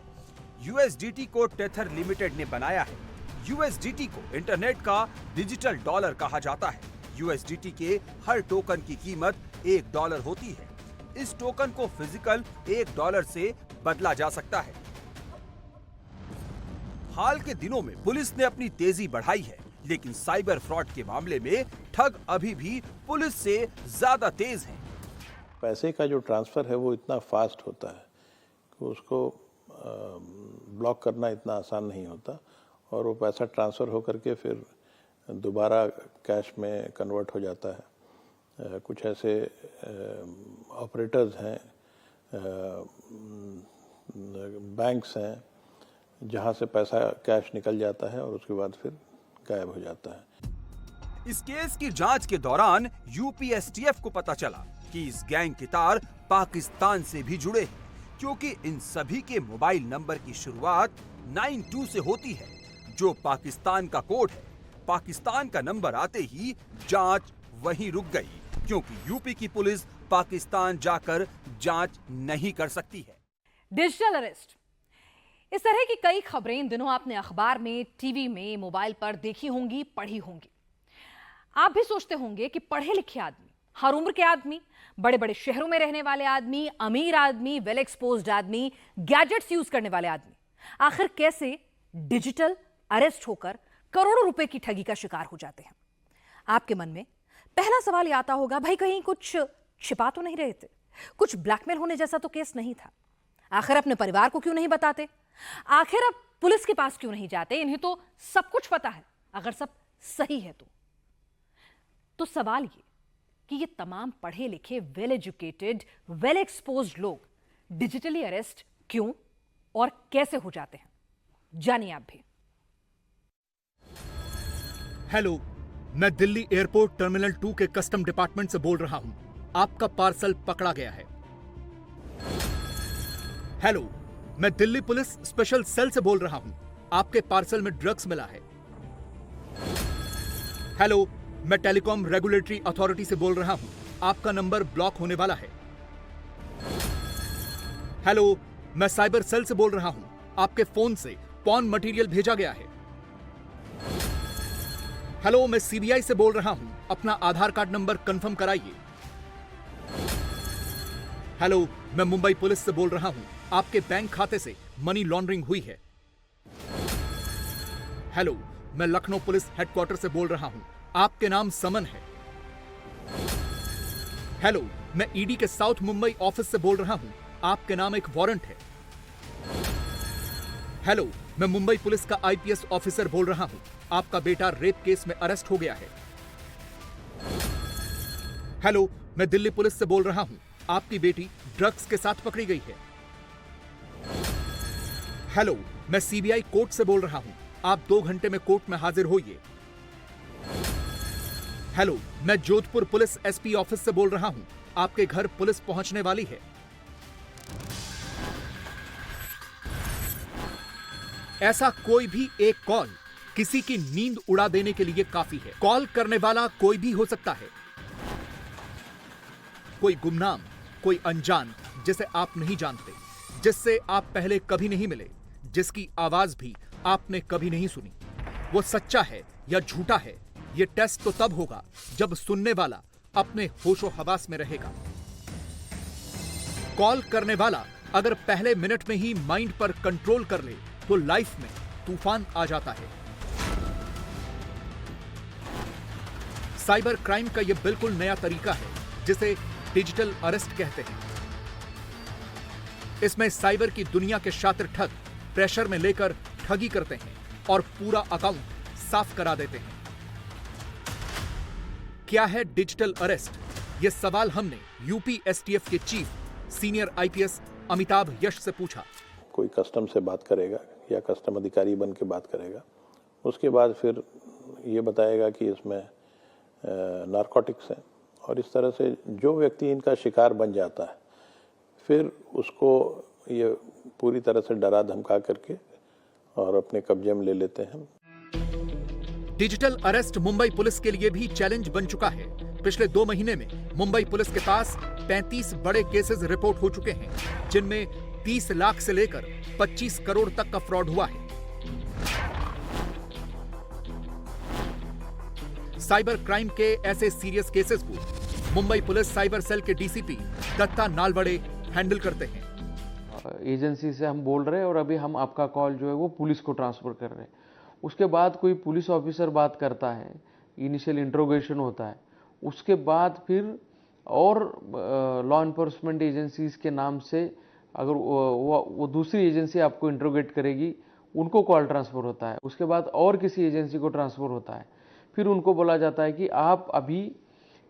USDT को टेथर लिमिटेड ने बनाया है। USDT को इंटरनेट का डिजिटल डॉलर कहा जाता है। USDT के हर टोकन की कीमत $1 होती है। इस टोकन को फिजिकल $1 से बदला जा सकता है। हाल के दिनों में पुलिस ने अपनी तेजी बढ़ाई है, लेकिन साइबर फ्रॉड के मामले में ठग अभी भी पुलिस से ज्यादा तेज हैं। पैसे का जो ट्रांसफर है वो इतना फास्ट होता है कि उसको ब्लॉक करना इतना आसान नहीं होता और वो पैसा ट्रांसफर होकर के फिर दोबारा कैश में कन्वर्ट हो जाता है। कुछ ऐसे ऑपरेटर्स हैं, बैंक्स हैं जहां से पैसा कैश निकल जाता है और उसके बाद फिर गायब हो जाता है। इस केस की जांच के दौरान UPSTF को पता चला कि इस गैंग के तार पाकिस्तान से भी जुड़े हैं, क्योंकि इन सभी के मोबाइल नंबर की शुरुआत 92 से होती है, जो पाकिस्तान का कोड है। पाकिस्तान का नंबर आते ही जांच वहीं रुक गई, क्योंकि यूपी की पुलिस पाकिस्तान जाकर जांच नहीं कर सकती है। डिजिटल अरेस्ट, इस तरह की कई खबरें इन दिनों आपने अखबार में, टीवी में, मोबाइल पर देखी होंगी, पढ़ी होंगी। आप भी सोचते होंगे कि पढ़े लिखे आदमी, हर उम्र के आदमी, बड़े बड़े शहरों में रहने वाले आदमी, अमीर आदमी, वेल एक्सपोज्ड आदमी, गैजेट्स यूज करने वाले आदमी आखिर कैसे डिजिटल अरेस्ट होकर करोड़ों रुपए की ठगी का शिकार हो जाते हैं। आपके मन में पहला सवाल यह आता होगा, भाई कहीं कुछ छिपा तो नहीं रहे थे, कुछ ब्लैकमेल होने जैसा तो केस नहीं था, आखिर अपने परिवार को क्यों नहीं बताते, आखिर अब पुलिस के पास क्यों नहीं जाते, इन्हें तो सब कुछ पता है, अगर सब सही है तो सवाल ये कि ये तमाम पढ़े लिखे, वेल एजुकेटेड, वेल एक्सपोज्ड लोग डिजिटली अरेस्ट क्यों और कैसे हो जाते हैं, जानिए आप भी। हेलो, मैं दिल्ली एयरपोर्ट टर्मिनल 2 के कस्टम डिपार्टमेंट से बोल रहा हूं। आपका पार्सल पकड़ा गया है। हेलो, मैं दिल्ली पुलिस स्पेशल सेल से बोल रहा हूं। आपके पार्सल में ड्रग्स मिला है। हेलो, मैं टेलीकॉम रेगुलेटरी अथॉरिटी से बोल रहा हूं। आपका नंबर ब्लॉक होने वाला है। हेलो, मैं साइबर सेल से बोल रहा हूं। आपके फोन से पॉर्न मटेरियल भेजा गया है। हेलो, मैं CBI से बोल रहा हूं। अपना आधार कार्ड नंबर कंफर्म कराइए। हेलो, मैं मुंबई पुलिस से बोल रहा हूं। आपके बैंक खाते से मनी लॉन्ड्रिंग हुई है। हेलो, मैं लखनऊ पुलिस हेडक्वार्टर से बोल रहा हूं। आपके नाम समन है। हेलो, मैं ED के साउथ मुंबई ऑफिस से बोल रहा हूं। आपके नाम एक वारंट है। हेलो, मैं मुंबई पुलिस का IPS ऑफिसर बोल रहा हूं। आपका बेटा रेप केस में अरेस्ट हो गया है। हेलो, मैं दिल्ली पुलिस से बोल रहा हूं। आपकी बेटी ड्रग्स के साथ पकड़ी गई है। हेलो, मैं CBI कोर्ट से बोल रहा हूं। आप 2 घंटे में कोर्ट में हाजिर होइए। हेलो, मैं जोधपुर पुलिस SP ऑफिस से बोल रहा हूं। आपके घर पुलिस पहुंचने वाली है। ऐसा कोई भी एक कॉल किसी की नींद उड़ा देने के लिए काफी है। कॉल करने वाला कोई भी हो सकता है, कोई गुमनाम, कोई अनजान जिसे आप नहीं जानते, जिससे आप पहले कभी नहीं मिले, जिसकी आवाज भी आपने कभी नहीं सुनी। वो सच्चा है या झूठा है, ये टेस्ट तो तब होगा जब सुनने वाला अपने होशो हवास में रहेगा। कॉल करने वाला अगर पहले मिनट में ही माइंड पर कंट्रोल कर ले तो लाइफ में तूफान आ जाता है। साइबर क्राइम का यह बिल्कुल नया तरीका है जिसे डिजिटल अरेस्ट कहते हैं। इसमें साइबर की दुनिया के शातिर ठग प्रेशर में लेकर ठगी करते हैं और पूरा अकाउंट साफ करा देते हैं। क्या है डिजिटल अरेस्ट? यह सवाल हमने यूपी एसटीएफ के चीफ सीनियर आईपीएस अमिताभ यश से पूछा। कोई कस्टम से बात करेगा या कस्टम अधिकारी बन के बात करेगा, उसके बाद फिर ये बताएगा कि इसमें नारकोटिक्स है, और इस तरह से जो व्यक्ति इनका शिकार बन जाता है फिर उसको ये पूरी तरह से डरा धमका करके और अपने कब्जे में ले लेते हैं। डिजिटल अरेस्ट मुंबई पुलिस के लिए भी चैलेंज बन चुका है। पिछले 2 महीने में मुंबई पुलिस के पास 35 बड़े केसेस रिपोर्ट हो चुके हैं, जिनमें 30 लाख से लेकर 25 करोड़ तक का फ्रॉड हुआ है। साइबर क्राइम के ऐसे सीरियस केसेस को मुंबई पुलिस साइबर सेल के डीसीपी दत्ता नालवड़े हैंडल करते हैं। एजेंसी से हम बोल रहे हैं और अभी हम आपका कॉल जो है वो पुलिस को ट्रांसफर कर रहे हैं। उसके बाद कोई पुलिस ऑफिसर बात करता है, इनिशियल इंट्रोगेशन होता है, उसके बाद फिर और लॉ एनफोर्समेंट एजेंसीज के नाम से अगर वो दूसरी एजेंसी आपको इंट्रोगेट करेगी, उनको कॉल ट्रांसफ़र होता है। उसके बाद और किसी एजेंसी को ट्रांसफ़र होता है, फिर उनको बोला जाता है कि आप अभी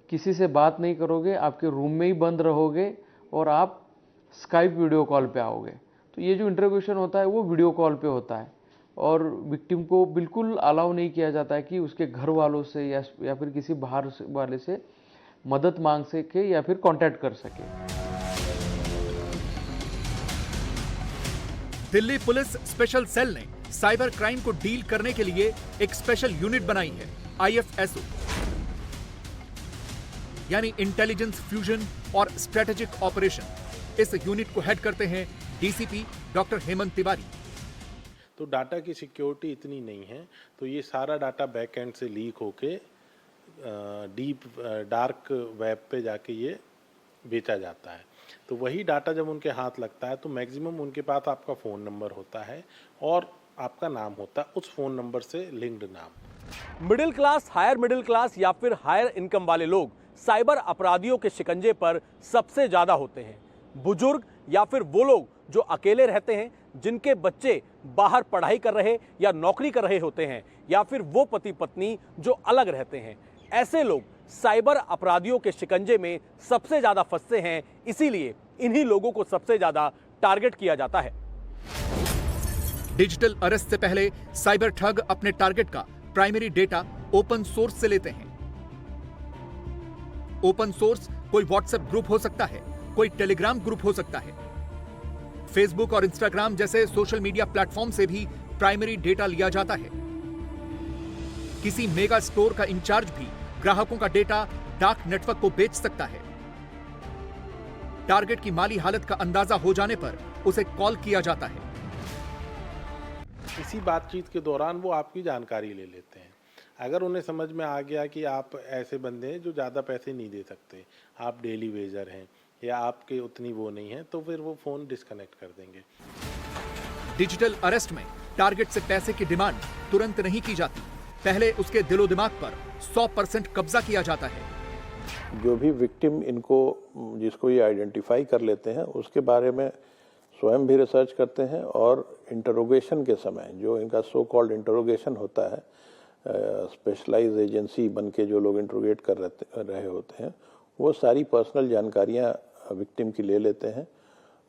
किसी से बात नहीं करोगे, आपके रूम में ही बंद रहोगे और आप स्काइप वीडियो कॉल पे आओगे। तो ये जो इंट्रोगेशन होता है वो वीडियो कॉल पे होता है और विक्टिम को बिल्कुल अलाउ नहीं किया जाता है कि उसके घर वालों से या फिर किसी बाहर वाले से मदद मांग सके या फिर कांटेक्ट कर सके। दिल्ली पुलिस स्पेशल सेल ने साइबर क्राइम को डील करने के लिए एक स्पेशल यूनिट बनाई है, IFSO, यानी इंटेलिजेंस फ्यूजन और स्ट्रेटेजिक ऑपरेशन। इस यूनिट को हेड करते हैं डीसीपी डॉक्टर हेमंत तिवारी। तो डाटा की सिक्योरिटी इतनी नहीं है, तो ये सारा डाटा बैक एंड से लीक होके डीप डार्क वेब पे जाके ये बेचा जाता है। तो वही डाटा जब उनके हाथ लगता है तो मैक्सिमम उनके पास आपका फ़ोन नंबर होता है और आपका नाम होता है, उस फ़ोन नंबर से लिंक्ड नाम। Middle class, higher middle class या फिर हायर इनकम वाले लोग साइबर अपराधियों के शिकंजे पर सबसे ज़्यादा होते हैं। बुजुर्ग या फिर वो लोग जो अकेले रहते हैं, जिनके बच्चे बाहर पढ़ाई कर रहे या नौकरी कर रहे होते हैं, या फिर वो पति पत्नी जो अलग रहते हैं, ऐसे लोग साइबर अपराधियों के शिकंजे में सबसे ज्यादा फंसते हैं। इसीलिए इन्हीं लोगों को सबसे ज्यादा टारगेट किया जाता है। डिजिटल अरेस्ट से पहले साइबर ठग अपने टारगेट का प्राइमरी डेटा ओपन सोर्स से लेते हैं। ओपन सोर्स कोई व्हाट्सएप ग्रुप हो सकता है, कोई टेलीग्राम ग्रुप हो सकता है। फेसबुक और इंस्टाग्राम जैसे सोशल मीडिया प्लेटफॉर्म से भी प्राइमरी डेटा लिया जाता है। किसी मेगा स्टोर का इंचार्ज भी ग्राहकों का डेटा डार्क नेटवर्क को बेच सकता है। टारगेट की माली हालत का अंदाजा हो जाने पर उसे कॉल किया जाता है। इसी बातचीत के दौरान वो आपकी जानकारी ले लेते हैं। अगर उन्हें समझ में आ गया कि आप ऐसे बंदे हैं जो ज़्यादा पैसे नहीं दे सकते, आप डेली वेजर हैं या आपके उतनी वो नहीं है, तो फिर वो फ़ोन डिस्कनेक्ट कर देंगे। डिजिटल अरेस्ट में टारगेट से पैसे की डिमांड तुरंत नहीं की जाती। पहले उसके दिलो दिमाग पर 100% कब्जा किया जाता है। जो भी विक्टिम इनको जिसको ये आइडेंटिफाई कर लेते हैं उसके बारे में स्वयं भी रिसर्च करते हैं और इंटरोगेशन के समय जो इनका सो कॉल्ड इंटरोगेशन होता है, स्पेशलाइज्ड एजेंसी बन के जो लोग इंटरोगेट कर रहे होते हैं, वो सारी पर्सनल जानकारियां विक्टिम की ले लेते हैं।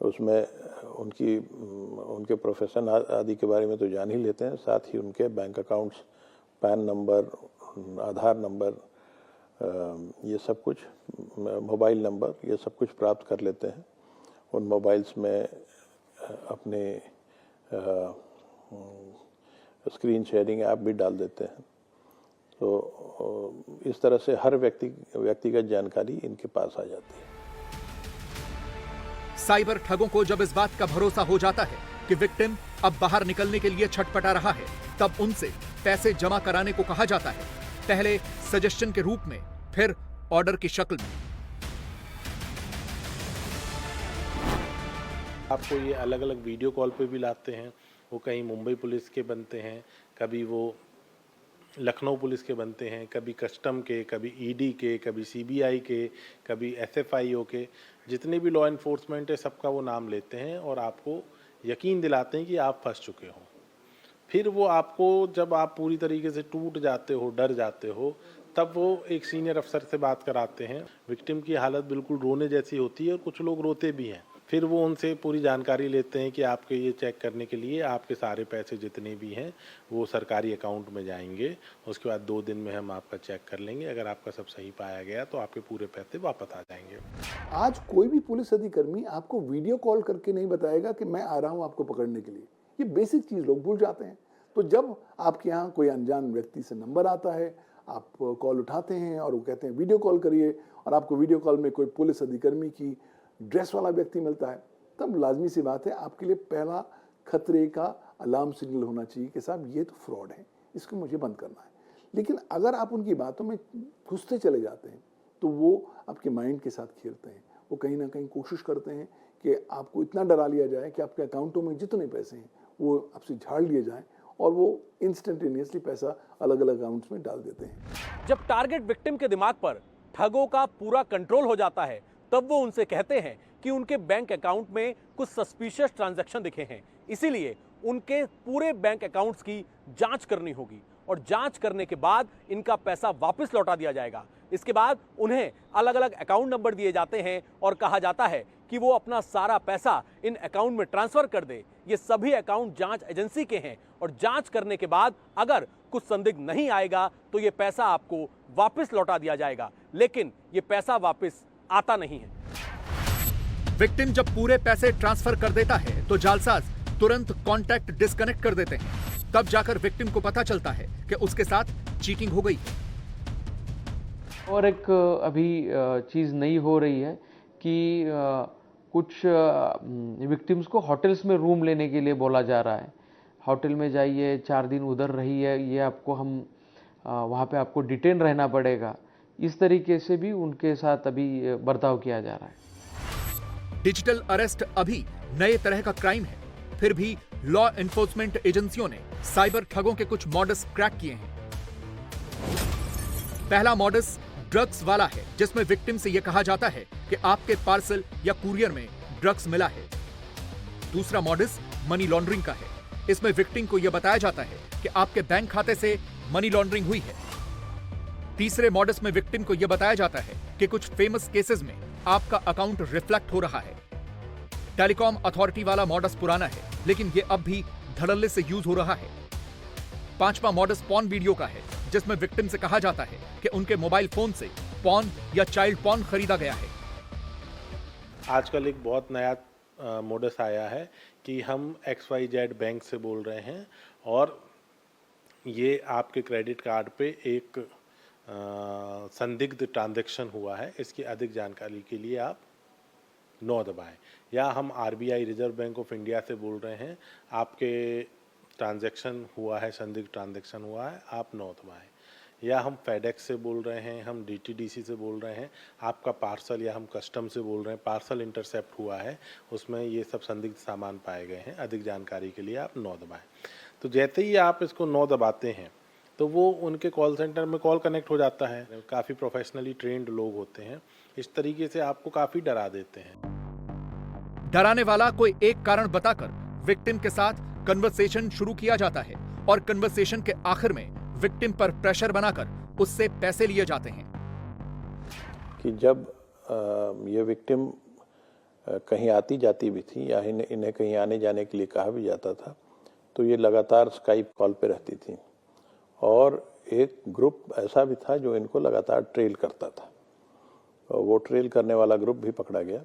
उसमें उनके प्रोफेशन आदि के बारे में तो जान ही लेते हैं, साथ ही उनके बैंक अकाउंट्स, पैन नंबर, आधार नंबर, ये सब कुछ, मोबाइल नंबर, ये सब कुछ प्राप्त कर लेते हैं। उन मोबाइल्स में अपने स्क्रीन शेयरिंग ऐप भी डाल देते हैं। तो इस तरह से हर व्यक्तिगत जानकारी इनके पास आ जाती है। साइबर ठगों को जब इस बात का भरोसा हो जाता है कि विक्टिम अब बाहर निकलने के लिए छटपटा रहा है, तब उनसे पैसे जमा कराने को कहा जाता है। पहले सजेशन के रूप में, फिर ऑर्डर की शक्ल में। आपको ये अलग अलग वीडियो कॉल पे भी लाते हैं। वो कहीं मुंबई पुलिस के बनते हैं, कभी वो लखनऊ पुलिस के बनते हैं, कभी कस्टम के, कभी ईडी के, कभी सीबीआई के, कभी एसएफआईओ के। जितने भी लॉ एनफोर्समेंट है सबका वो नाम लेते हैं और आपको यकीन दिलाते हैं कि आप फंस चुके हो। फिर वो आपको, जब आप पूरी तरीके से टूट जाते हो, डर जाते हो, तब वो एक सीनियर अफसर से बात कराते हैं। विक्टिम की हालत बिल्कुल रोने जैसी होती है और कुछ लोग रोते भी हैं। फिर वो उनसे पूरी जानकारी लेते हैं कि आपके ये चेक करने के लिए आपके सारे पैसे जितने भी हैं वो सरकारी अकाउंट में जाएंगे। उसके बाद 2 दिन में हम आपका चेक कर लेंगे। अगर आपका सब सही पाया गया तो आपके पूरे पैसे वापस आ जाएंगे। आज कोई भी पुलिस अधिकारी आपको वीडियो कॉल करके नहीं बताएगा कि मैं आ रहा हूं आपको पकड़ने के लिए। ये बेसिक चीज लोग भूल जाते हैं। तो जब आपके यहाँ कोई अनजान व्यक्ति से नंबर आता है, आप कॉल उठाते हैं और वो कहते हैं वीडियो कॉल करिए, और आपको वीडियो कॉल में कोई पुलिस अधिकारी की ड्रेस वाला व्यक्ति मिलता है, तब लाजमी सी बात है आपके लिए पहला खतरे का अलार्म सिग्नल होना चाहिए कि साहब ये तो फ्रॉड है, इसको मुझे बंद करना है। लेकिन अगर आप उनकी बातों में घुसते चले जाते हैं तो वो आपके माइंड के साथ खेलते हैं। वो कहीं ना कहीं कोशिश करते हैं कि आपको इतना डरा लिया जाए कि आपके अकाउंटों में जितने पैसे हैं वो आपसे झाड़ लिए जाएं और वो इंस्टेंटेनियसली पैसा अलग अलग अकाउंट्स में डाल देते हैं। जब टारगेट विक्टिम के दिमाग पर ठगों का पूरा कंट्रोल हो जाता है, तब वो उनसे कहते हैं कि उनके बैंक अकाउंट में कुछ सस्पिशियस ट्रांजैक्शन दिखे हैं, इसीलिए उनके पूरे बैंक अकाउंट्स की जांच करनी होगी और जांच करने के बाद इनका पैसा वापस लौटा दिया जाएगा। इसके बाद उन्हें अलग अलग अकाउंट नंबर दिए जाते हैं और कहा जाता है कि वो अपना सारा पैसा इन अकाउंट में ट्रांसफर कर दे। ये सभी अकाउंट जांच एजेंसी के हैं और जांच करने के बाद अगर कुछ संदिग्ध नहीं आएगा तो ये पैसा आपको वापस लौटा दिया जाएगा, लेकिन ये पैसा वापस आता नहीं है। विक्टिम जब पूरे पैसे ट्रांसफर कर देता है तो जालसाज तुरंत कॉन्टैक्ट डिस्कनेक्ट कर देते हैं। तब जाकर विक्टिम को पता चलता है कि उसके साथ चीटिंग हो गई। और एक अभी चीज़ नई हो रही है कि कुछ विक्टिम्स को होटल्स में रूम लेने के लिए बोला जा रहा है। होटल में जाइए, 4 दिन उधर रहिए, ये आपको हम वहाँ पे आपको डिटेन रहना पड़ेगा। इस तरीके से भी उनके साथ अभी बर्ताव किया जा रहा है। डिजिटल अरेस्ट अभी नए तरह का क्राइम है, फिर भी लॉ एनफोर्समेंट एजेंसियों ने साइबर ठगों के कुछ मॉडस क्रैक किए हैं। पहला मॉडस ड्रग्स वाला है, जिसमें विक्टिम से यह कहा जाता है कि आपके पार्सल या कुरियर में ड्रग्स मिला है। दूसरा मॉडस मनी लॉन्ड्रिंग का है। इसमें विक्टिम को यह बताया जाता है कि आपके बैंक खाते से मनी लॉन्ड्रिंग हुई है। तीसरे मॉडस में विक्टिम को यह बताया जाता है कि कुछ फेमस केसेस में आपका अकाउंट रिफ्लेक्ट हो रहा है। टेलीकॉम अथॉरिटी वाला मॉडस पुराना है, लेकिन यह अब भी धड़ल्ले से यूज हो रहा है। पांचवा मॉडस पॉर्न वीडियो का है, जिसमें विक्टिम से कहा जाता है कि उनके मोबाइल फोन से पॉर्न या चाइल्ड पॉर्न खरीदा गया है। आजकल एक बहुत नया मॉडस आया है कि हम XYZ बैंक से बोल रहे हैं और ये आपके क्रेडिट कार्ड पे एक संदिग्ध ट्रांजैक्शन हुआ है। इसकी अधिक जानकारी के लिए आप 9 दबाएं। या हम RBI reserve bank of India से बोल रहे हैं, आपके ट्रांजैक्शन हुआ है, संदिग्ध ट्रांजैक्शन हुआ है, आप 9 दबाएं। या हम FedEx से बोल रहे हैं, हम DTDC से बोल रहे हैं, आपका पार्सल या हम कस्टम से बोल रहे हैं, पार्सल इंटरसेप्ट हुआ है, उसमें ये सब संदिग्ध सामान पाए गए हैं। अधिक जानकारी के लिए आप 9 दबाएं। तो जैसे ही आप इसको 9 दबाते हैं तो वो उनके कॉल सेंटर में कॉल कनेक्ट हो जाता है। काफ़ी प्रोफेशनली ट्रेंड लोग होते हैं, इस तरीके से आपको काफ़ी डरा देते हैं। डराने वाला कोई एक कारण बताकर विक्टिम के साथ कन्वर्सेशन शुरू किया जाता है और कन्वर्सेशन के आखिर में विक्टिम पर प्रेशर बनाकर उससे पैसे लिए जाते हैं। कि जब ये विक्टिम कहीं आती जाती भी थी या इन्हें कहीं आने जाने के लिए कहा भी जाता था, तो ये लगातार स्काइप कॉल पे रहती थी और एक ग्रुप ऐसा भी था जो इनको लगातार ट्रेल करता था। वो ट्रेल करने वाला ग्रुप भी पकड़ा गया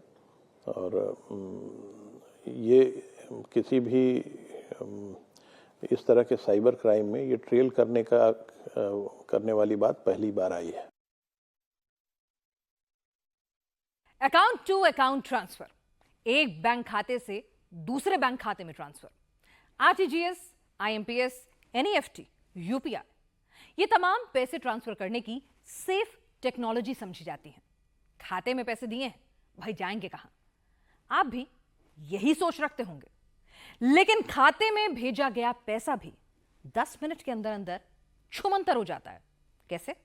और ये किसी भी इस तरह के साइबर क्राइम में ये ट्रेल करने वाली बात पहली बार आई है। अकाउंट टू अकाउंट ट्रांसफर, एक बैंक खाते से दूसरे बैंक खाते में transfer, RTGS, IMPS, NEFT, UPI, ये तमाम पैसे ट्रांसफर करने की सेफ टेक्नोलॉजी समझी जाती है। खाते में पैसे दिए हैं, भाई जाएंगे कहां? आप भी यही सोच रखते होंगे, लेकिन खाते में भेजा गया पैसा भी 10 मिनट के अंदर अंदर छुमंतर हो जाता है। कैसे?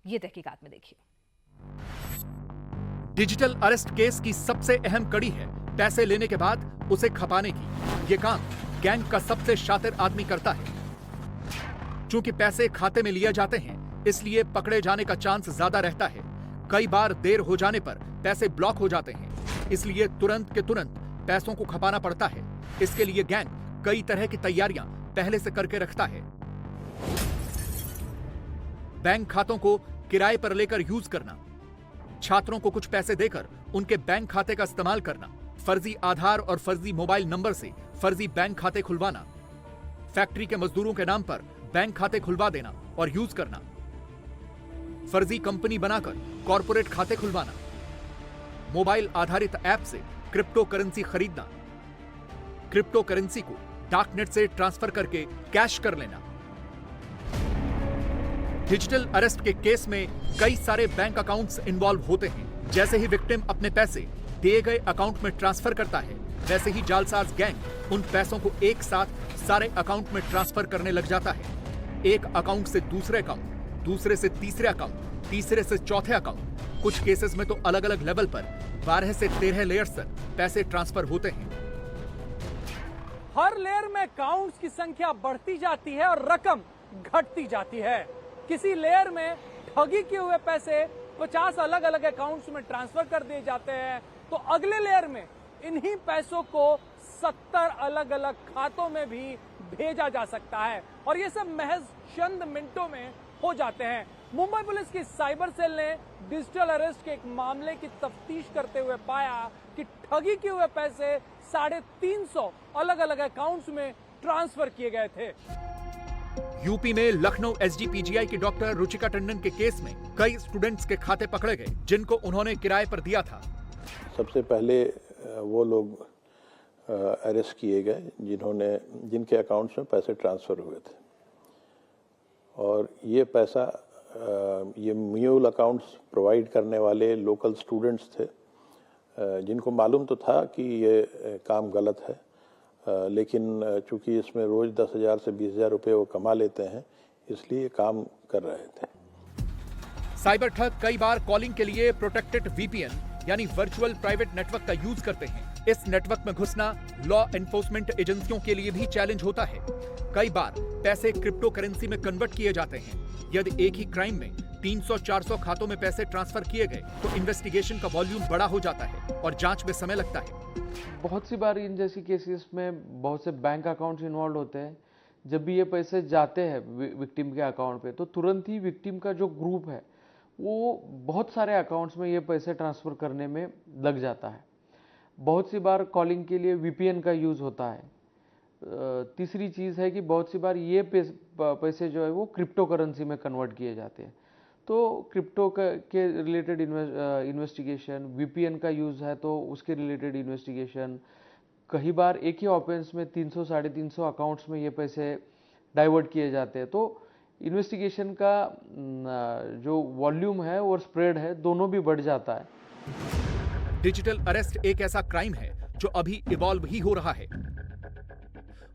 ये तहकीकात में देखिए। डिजिटल अरेस्ट केस की सबसे अहम कड़ी है पैसे लेने के बाद उसे खपाने की। यह काम गैंग का सबसे शातिर आदमी करता है। चूंकि पैसे खाते में लिए जाते हैं, इसलिए पकड़े जाने का चांस ज्यादा रहता है। कई बार देर हो जाने पर पैसे ब्लॉक हो जाते हैं, इसलिए तुरंत के तुरंत पैसों को खपाना पड़ता है। इसके लिए गैंग कई तरह की तैयारियां पहले से करके रखता है। बैंक खातों को किराए पर लेकर यूज करना, छात्रों को कुछ पैसे देकर उनके बैंक खाते का इस्तेमाल करना, फर्जी आधार और फर्जी मोबाइल नंबर से फर्जी बैंक खाते खुलवाना, फैक्ट्री के मजदूरों के नाम पर बैंक खाते खुलवा देना और यूज करना, फर्जी कंपनी बनाकर कॉर्पोरेट खाते खुलवाना, मोबाइल आधारित ऐप से क्रिप्टो करेंसी खरीदना, क्रिप्टो करेंसी को डार्कनेट से ट्रांसफर करके कैश कर लेना। डिजिटल अरेस्ट के केस में कई सारे बैंक अकाउंट्स इन्वॉल्व होते हैं। जैसे ही विक्टिम अपने पैसे दिए गए अकाउंट में ट्रांसफर करता है, वैसे ही जालसाज गैंग उन पैसों को एक साथ सारे अकाउंट में ट्रांसफर करने लग जाता है। एक अकाउंट से दूसरे अकाउंट, दूसरे से तीसरे अकाउंट, तीसरे से चौथे अकाउंट। कुछ केसेस में तो अलग अलग लेवल पर 12 से 13 लेयर्स तक पैसे ट्रांसफर होते हैं। हर लेयर में अकाउंट्स की संख्या बढ़ती जाती है और रकम घटती जाती है। किसी लेयर में ठगी किए हुए पैसे 50 अलग अलग अकाउंट्स में ट्रांसफर कर दिए जाते हैं, तो अगले लेयर में इन्हीं पैसों को 70 अलग अलग खातों में भी भेजा जा सकता है और ये सब महज चंद मिनटों में हो जाते हैं। मुंबई पुलिस की साइबर सेल ने डिजिटल अरेस्ट के एक मामले की तफ्तीश करते हुए पाया कि ठगी किए हुए पैसे 350 अलग अलग अकाउंट्स में ट्रांसफर किए गए थे। यूपी में लखनऊ एसजीपीजीआई की डॉक्टर रुचिका टंडन के केस में कई स्टूडेंट्स के खाते पकड़े गए, जिनको उन्होंने किराए पर दिया था। सबसे पहले वो लोग अरेस्ट किए गए जिनके अकाउंट्स में पैसे ट्रांसफर हुए थे, और ये पैसा ये म्यूल अकाउंट्स प्रोवाइड करने वाले लोकल स्टूडेंट्स थे, जिनको मालूम तो था कि ये काम गलत है, लेकिन चूंकि इसमें रोज 10,000 से 20,000 रुपए वो कमा लेते हैं, इसलिए काम कर रहे थे। साइबर ठग कई बार कॉलिंग के लिए प्रोटेक्टेड वीपीएन यानी वर्चुअल प्राइवेट नेटवर्क का यूज करते हैं। इस नेटवर्क में घुसना लॉ एनफोर्समेंट एजेंसियों के लिए भी चैलेंज होता है। कई बार पैसे क्रिप्टो करेंसी में कन्वर्ट किए जाते हैं। यदि एक ही क्राइम में 300-400 खातों में पैसे ट्रांसफर किए गए तो इन्वेस्टिगेशन का वॉल्यूम बड़ा हो जाता है और जांच में समय लगता है। बहुत सी बार इन जैसी केसेस में बहुत से बैंक अकाउंट्स इन्वॉल्व होते हैं। जब भी ये पैसे जाते हैं विक्टिम के अकाउंट पे, तो तुरंत ही विक्टिम का जो ग्रुप है वो बहुत सारे अकाउंट्स में ये पैसे ट्रांसफ़र करने में लग जाता है। बहुत सी बार कॉलिंग के लिए वीपीएन का यूज़ होता है। तीसरी चीज़ है कि बहुत सी बार ये पैसे जो है वो क्रिप्टो करेंसी में कन्वर्ट किए जाते हैं। तो क्रिप्टो के रिलेटेड इन्वेस्टिगेशन, वीपीएन का यूज़ है तो उसके रिलेटेड इन्वेस्टिगेशन, कई बार एक ही ऑफेंस में 300-350 अकाउंट्स में ये पैसे डाइवर्ट किए जाते हैं। तो इन्वेस्टिगेशन का जो वॉल्यूम है और स्प्रेड है, दोनों भी बढ़ जाता है। डिजिटल अरेस्ट एक ऐसा क्राइम है जो अभी इवॉल्व ही हो रहा है।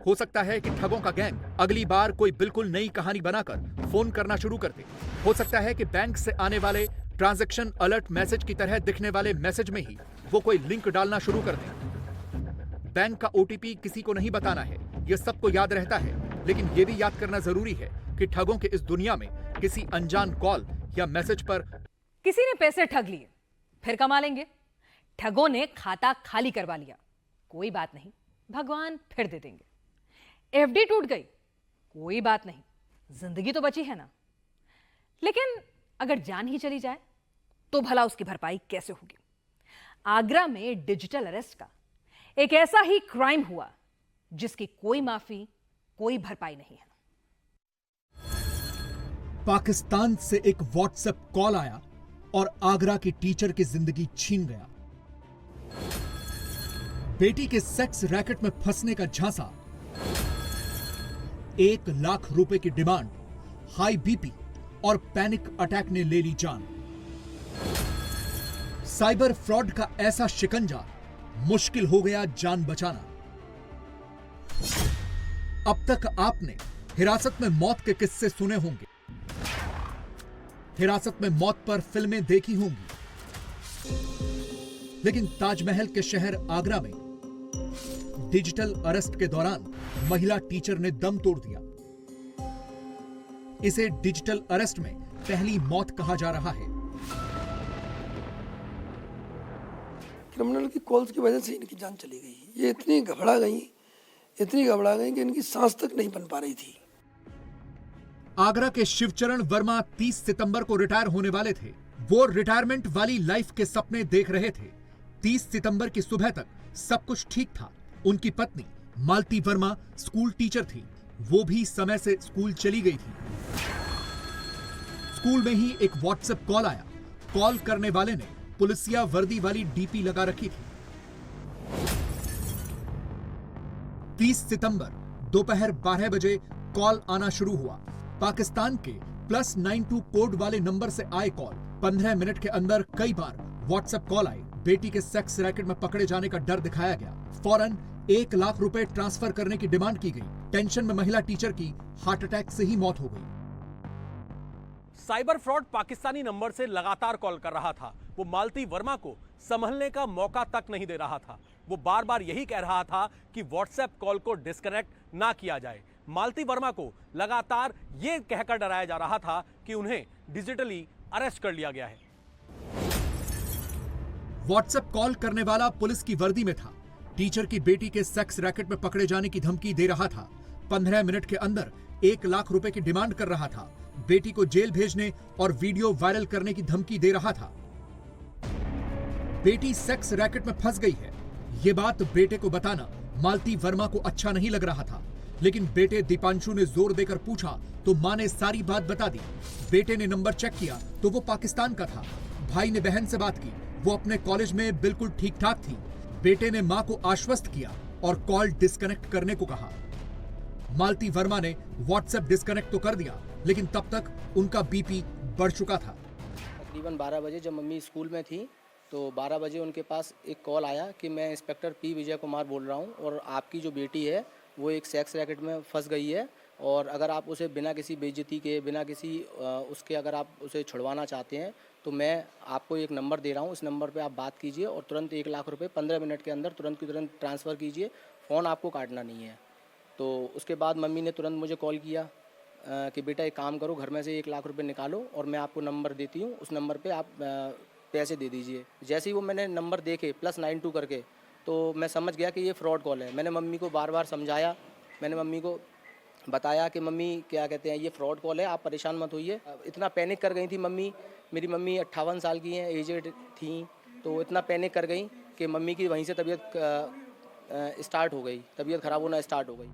हो सकता है कि ठगों का गैंग अगली बार कोई बिल्कुल नई कहानी बनाकर फोन करना शुरू कर दे। हो सकता है कि बैंक से आने वाले ट्रांजैक्शन अलर्ट मैसेज की तरह दिखने वाले मैसेज में ही वो कोई लिंक डालना शुरू कर दे। बैंक का ओटीपी किसी को नहीं बताना है, यह सबको याद रहता है, लेकिन यह भी याद करना जरूरी है कि ठगों के इस दुनिया में किसी अनजान कॉल या मैसेज पर किसी ने पैसे ठग लिए, फिर कमा लेंगे। ठगों ने खाता खाली करवा लिया, कोई बात नहीं, भगवान फिर दे देंगे। एफडी टूट गई, कोई बात नहीं, जिंदगी तो बची है ना। लेकिन अगर जान ही चली जाए तो भला उसकी भरपाई कैसे होगी? आगरा में डिजिटल अरेस्ट का एक ऐसा ही क्राइम हुआ जिसकी कोई माफी, कोई भरपाई नहीं है। पाकिस्तान से एक व्हाट्सएप कॉल आया और आगरा की टीचर की जिंदगी छीन गया। बेटी के सेक्स रैकेट में फंसने का झांसा, 1 लाख रुपए की डिमांड हाई बीपी और पैनिक अटैक ने ले ली जान। साइबर फ्रॉड का ऐसा शिकंजा, मुश्किल हो गया जान बचाना। अब तक आपने हिरासत में मौत के किस्से सुने होंगे, हिरासत में मौत पर फिल्में देखी होंगी, लेकिन ताजमहल के शहर आगरा में डिजिटल अरेस्ट के दौरान महिला टीचर ने दम तोड़ दिया। इसे डिजिटल अरेस्ट में पहली मौत कहा जा रहा है। क्रिमिनल की कॉल्स की वजह से इनकी जान चली गई। ये इतनी घबरा गई कि इनकी सांस तक नहीं बन पा रही थी। आगरा के शिवचरण वर्मा 30 सितंबर को रिटायर होने वाले थे। वो रिटायरमेंट वाली लाइफ के सपने देख रहे थे। 30 सितंबर की सुबह तक सब कुछ ठीक था। उनकी पत्नी मालती वर्मा स्कूल टीचर थी। वो भी समय से स्कूल चली गई थी। स्कूल में ही एक व्हाट्सएप कॉल आया। कॉल करने वाले ने पुलिसिया वर्दी वाली डीपी लगा रखी थी। 30 सितंबर दोपहर 12 बजे कॉल आना शुरू हुआ। पाकिस्तान के +92 कोड वाले नंबर से आए कॉल। 15 मिनट के अंदर कई बार व्हाट्सएप कॉल आए। बेटी के सेक्स रैकेट में पकड़े जाने का डर दिखाया गया। फौरन 1 लाख रुपए ट्रांसफर करने की डिमांड की गई। टेंशन में महिला टीचर की हार्ट अटैक से ही मौत हो गई। साइबर फ्रॉड पाकिस्तानी नंबर से लगातार कॉल कर रहा था। वो मालती वर्मा को संभलने का मौका तक नहीं दे रहा था। वो बार बार यही कह रहा था कि व्हाट्सएप कॉल को डिस्कनेक्ट ना किया जाए। मालती वर्मा को लगातार ये कहकर डराया जा रहा था कि उन्हें डिजिटली अरेस्ट कर लिया गया है। व्हाट्सएप कॉल करने वाला पुलिस की वर्दी में था। टीचर की बेटी के सेक्स रैकेट में पकड़े जाने की धमकी दे रहा था। 15 मिनट के अंदर 1 लाख रुपए की डिमांड कर रहा था। बेटी को जेल भेजने और वीडियो वायरल करने की धमकी दे रहा था। बेटी सेक्स रैकेट में फंस गई है, ये बात बेटे को बताना मालती वर्मा को अच्छा नहीं लग रहा था। लेकिन बेटे दीपांशु ने जोर देकर पूछा तो मां ने सारी बात बता दी। बेटे ने नंबर चेक किया तो वो पाकिस्तान का था। भाई ने बहन से बात की, वो अपने कॉलेज में बिल्कुल ठीक ठाक थी। बेटे ने मां को आश्वस्त किया और कॉल डिस्कनेक्ट करने को कहा। मालती वर्मा ने व्हाट्सएप डिस्कनेक्ट तो कर दिया, लेकिन तब तक उनका बीपी बढ़ चुका था। तकरीबन 12 बजे जब मम्मी स्कूल में थी तो 12 बजे उनके पास एक कॉल आया कि मैं इंस्पेक्टर पी विजय कुमार बोल रहा हूं और आपकी जो बेटी है वो एक सेक्स रैकेट में फंस गई है और अगर आप उसे बिना किसी बेइज्जती के, बिना किसी उसके अगर आप उसे छुड़वाना चाहते हैं तो मैं आपको एक नंबर दे रहा हूँ। इस नंबर पे आप बात कीजिए और तुरंत 1 लाख रुपए 15 मिनट के अंदर तुरंत की तुरंत ट्रांसफ़र कीजिए। फ़ोन आपको काटना नहीं है। तो उसके बाद मम्मी ने तुरंत मुझे कॉल किया कि बेटा एक काम करो, घर में से 1 लाख रुपए निकालो और मैं आपको नंबर देती हूँ, उस नंबर पे आप पैसे दे दीजिए। जैसे ही वो मैंने नंबर देखे +92 करके तो मैं समझ गया कि ये फ्रॉड कॉल है। मैंने मम्मी को बार बार समझाया, मैंने मम्मी को बताया कि मम्मी क्या कहते हैं ये फ्रॉड कॉल है, आप परेशान मत होइए। इतना पैनिक कर गई थी मम्मी। मेरी मम्मी 58 साल की हैं, एजेड थी, तो इतना पैनिक कर गई कि मम्मी की वहीं से तबीयत स्टार्ट हो गई, तबीयत खराब होना स्टार्ट हो गई।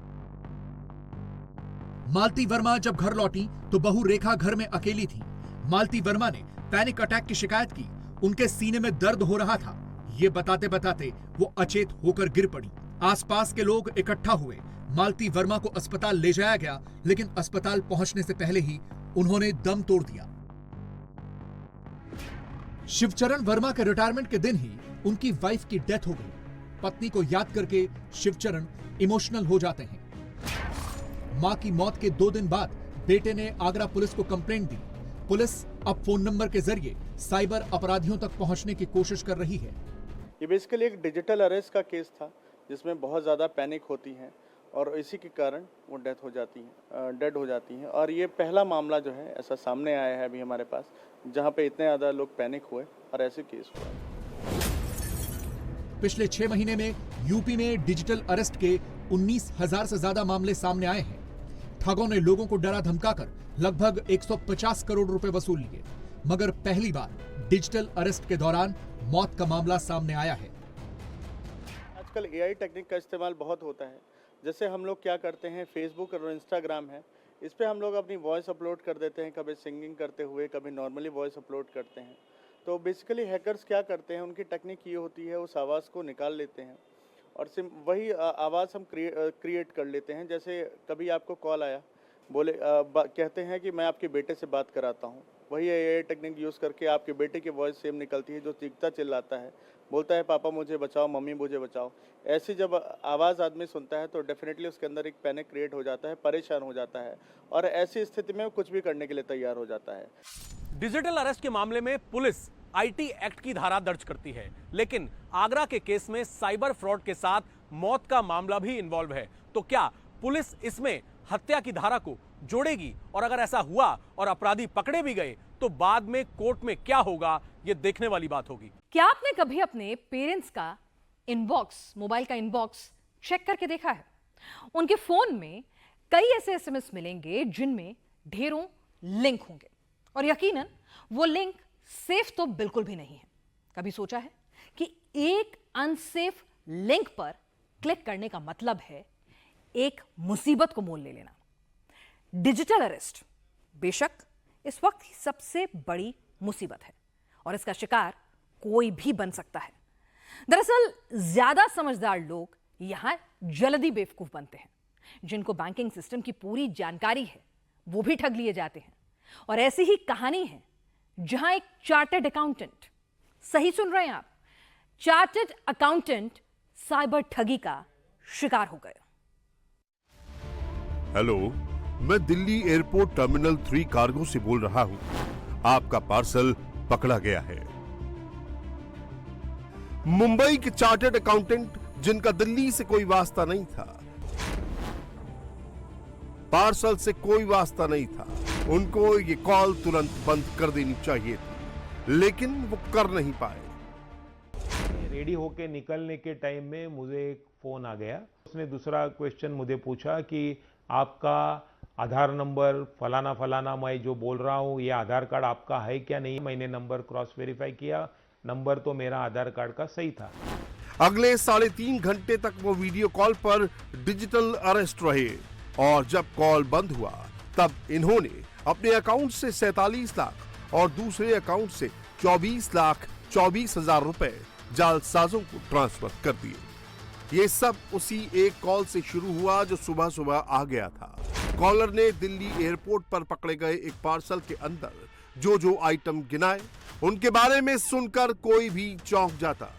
मालती वर्मा जब घर लौटी तो बहू रेखा घर में अकेली थी। मालती वर्मा ने पैनिक अटैक की शिकायत की। उनके सीने में दर्द हो रहा था। ये बताते बताते वो अचेत होकर गिर पड़ी। आसपास के लोग इकट्ठा हुए। मालती वर्मा को अस्पताल ले जाया गया, लेकिन अस्पताल पहुंचने से पहले ही उन्होंने दम तोड़ दिया। शिवचरण वर्मा के रिटायरमेंट के दिन ही उनकी वाइफ की डेथ हो गई। पत्नी को याद करके शिवचरण इमोशनल हो जाते हैं। मां की मौत के 2 दिन बाद बेटे ने आगरा पुलिस को कंप्लेंट दी। पुलिस अब फोन नंबर के जरिए साइबर अपराधियों तक पहुंचने की कोशिश कर रही है। ये बेसिकली एक डिजिटल अरेस्ट का केस था जिसमें बहुत ज़्यादा पैनिक होती है और इसी के कारण वो डेड हो जाती हैं। और ये पहला मामला जो है ऐसा सामने आया है अभी हमारे पास जहाँ पे इतने ज़्यादा लोग पैनिक हुए और ऐसे केस हुआ। पिछले 6 महीने में यूपी में डिजिटल अरेस्ट के 19,000 से ज्यादा मामले सामने आए हैं। ठगों ने लोगों को डरा धमकाकर लगभग 150 करोड़ रुपए वसूल लिए, मगर पहली बार डिजिटल अरेस्ट के दौरान मौत का मामला सामने आया है। आजकल एआई टेक्निक का इस्तेमाल बहुत होता है। जैसे हम लोग क्या करते हैं, फेसबुक और इंस्टाग्राम है, इस पे हम लोग अपनी वॉइस अपलोड कर देते हैं, कभी सिंगिंग करते हुए, कभी नॉर्मली वॉइस अपलोड करते हैं। तो बेसिकली हैकर्स क्या करते हैं, उनकी टेक्निक ये होती है, उस आवाज़ को निकाल लेते हैं और वही आवाज़ हम क्रिएट कर लेते हैं। जैसे कभी आपको कॉल आया कहते हैं कि मैं आपके बेटे से बात कराता हूँ। वही एआई टेक्निक यूज़ करके आपके बेटे की वॉइस सेम निकलती है, जो चीखता चिल्लाता है, बोलता है पापा मुझे बचाओ, मम्मी मुझे बचाओ। ऐसी जब आवाज़ आदमी सुनता है तो डेफिनेटली उसके अंदर एक पैनिक क्रिएट हो जाता है, परेशान हो जाता है और ऐसी स्थिति में कुछ भी करने के लिए तैयार हो जाता है। डिजिटल अरेस्ट के मामले में पुलिस आईटी एक्ट की धारा दर्ज करती है, लेकिन आगरा के केस में साइबर फ्रॉड के साथ मौत का मामला भी इन्वॉल्व है। तो क्या पुलिस इसमें हत्या की धारा को जोड़ेगी? और अगर ऐसा हुआ और अपराधी पकड़े भी गए तो बाद में कोर्ट में क्या होगा, ये देखने वाली बात होगी। क्या आपने कभी अपने पेरेंट्स का इनबॉक्स, मोबाइल का इनबॉक्स चेक करके देखा है? उनके फोन में कई ऐसे एसएमएस मिलेंगे जिनमें ढेरों लिंक होंगे और यकीनन वो लिंक सेफ तो बिल्कुल भी नहीं है। कभी सोचा है कि एक अनसेफ लिंक पर क्लिक करने का मतलब है एक मुसीबत को मोल ले लेना। डिजिटल अरेस्ट बेशक इस वक्त की सबसे बड़ी मुसीबत है और इसका शिकार कोई भी बन सकता है। दरअसल ज्यादा समझदार लोग यहां जल्दी बेवकूफ बनते हैं। जिनको बैंकिंग सिस्टम की पूरी जानकारी है वो भी ठग लिए जाते हैं। और ऐसी ही कहानी है जहां एक चार्टर्ड अकाउंटेंट, सही सुन रहे हैं आप, चार्टर्ड अकाउंटेंट साइबर ठगी का शिकार हो गया। हेलो, मैं दिल्ली एयरपोर्ट टर्मिनल 3 कार्गो से बोल रहा हूं। आपका पार्सल पकड़ा गया है। मुंबई के चार्टर्ड अकाउंटेंट जिनका दिल्ली से कोई वास्ता नहीं था, पार्सल से कोई वास्ता नहीं था, उनको ये कॉल तुरंत बंद कर देनी चाहिए थी, लेकिन वो कर नहीं पाए। रेडी होके निकलने के टाइम में मुझे एक फोन आ गया। उसने दूसरा क्वेश्चन मुझे पूछा कि आपका आधार नंबर फलाना फलाना, मैं जो बोल रहा हूँ ये आधार कार्ड आपका है क्या नहीं। मैंने नंबर क्रॉस वेरीफाई किया, नंबर तो मेरा आधार कार्ड का सही था। अगले 3.5 घंटे तक वो वीडियो कॉल पर डिजिटल अरेस्ट रहे और जब कॉल बंद हुआ तब इन्होंने अपने अकाउंट से 47 लाख और दूसरे अकाउंट से 24,24,000 रुपए जालसाजों को ट्रांसफर कर दिए। ये सब उसी एक कॉल से शुरू हुआ जो सुबह सुबह आ गया था। कॉलर ने दिल्ली एयरपोर्ट पर पकड़े गए एक पार्सल के अंदर जो आइटम गिनाए उनके बारे में सुनकर कोई भी चौंक जाता।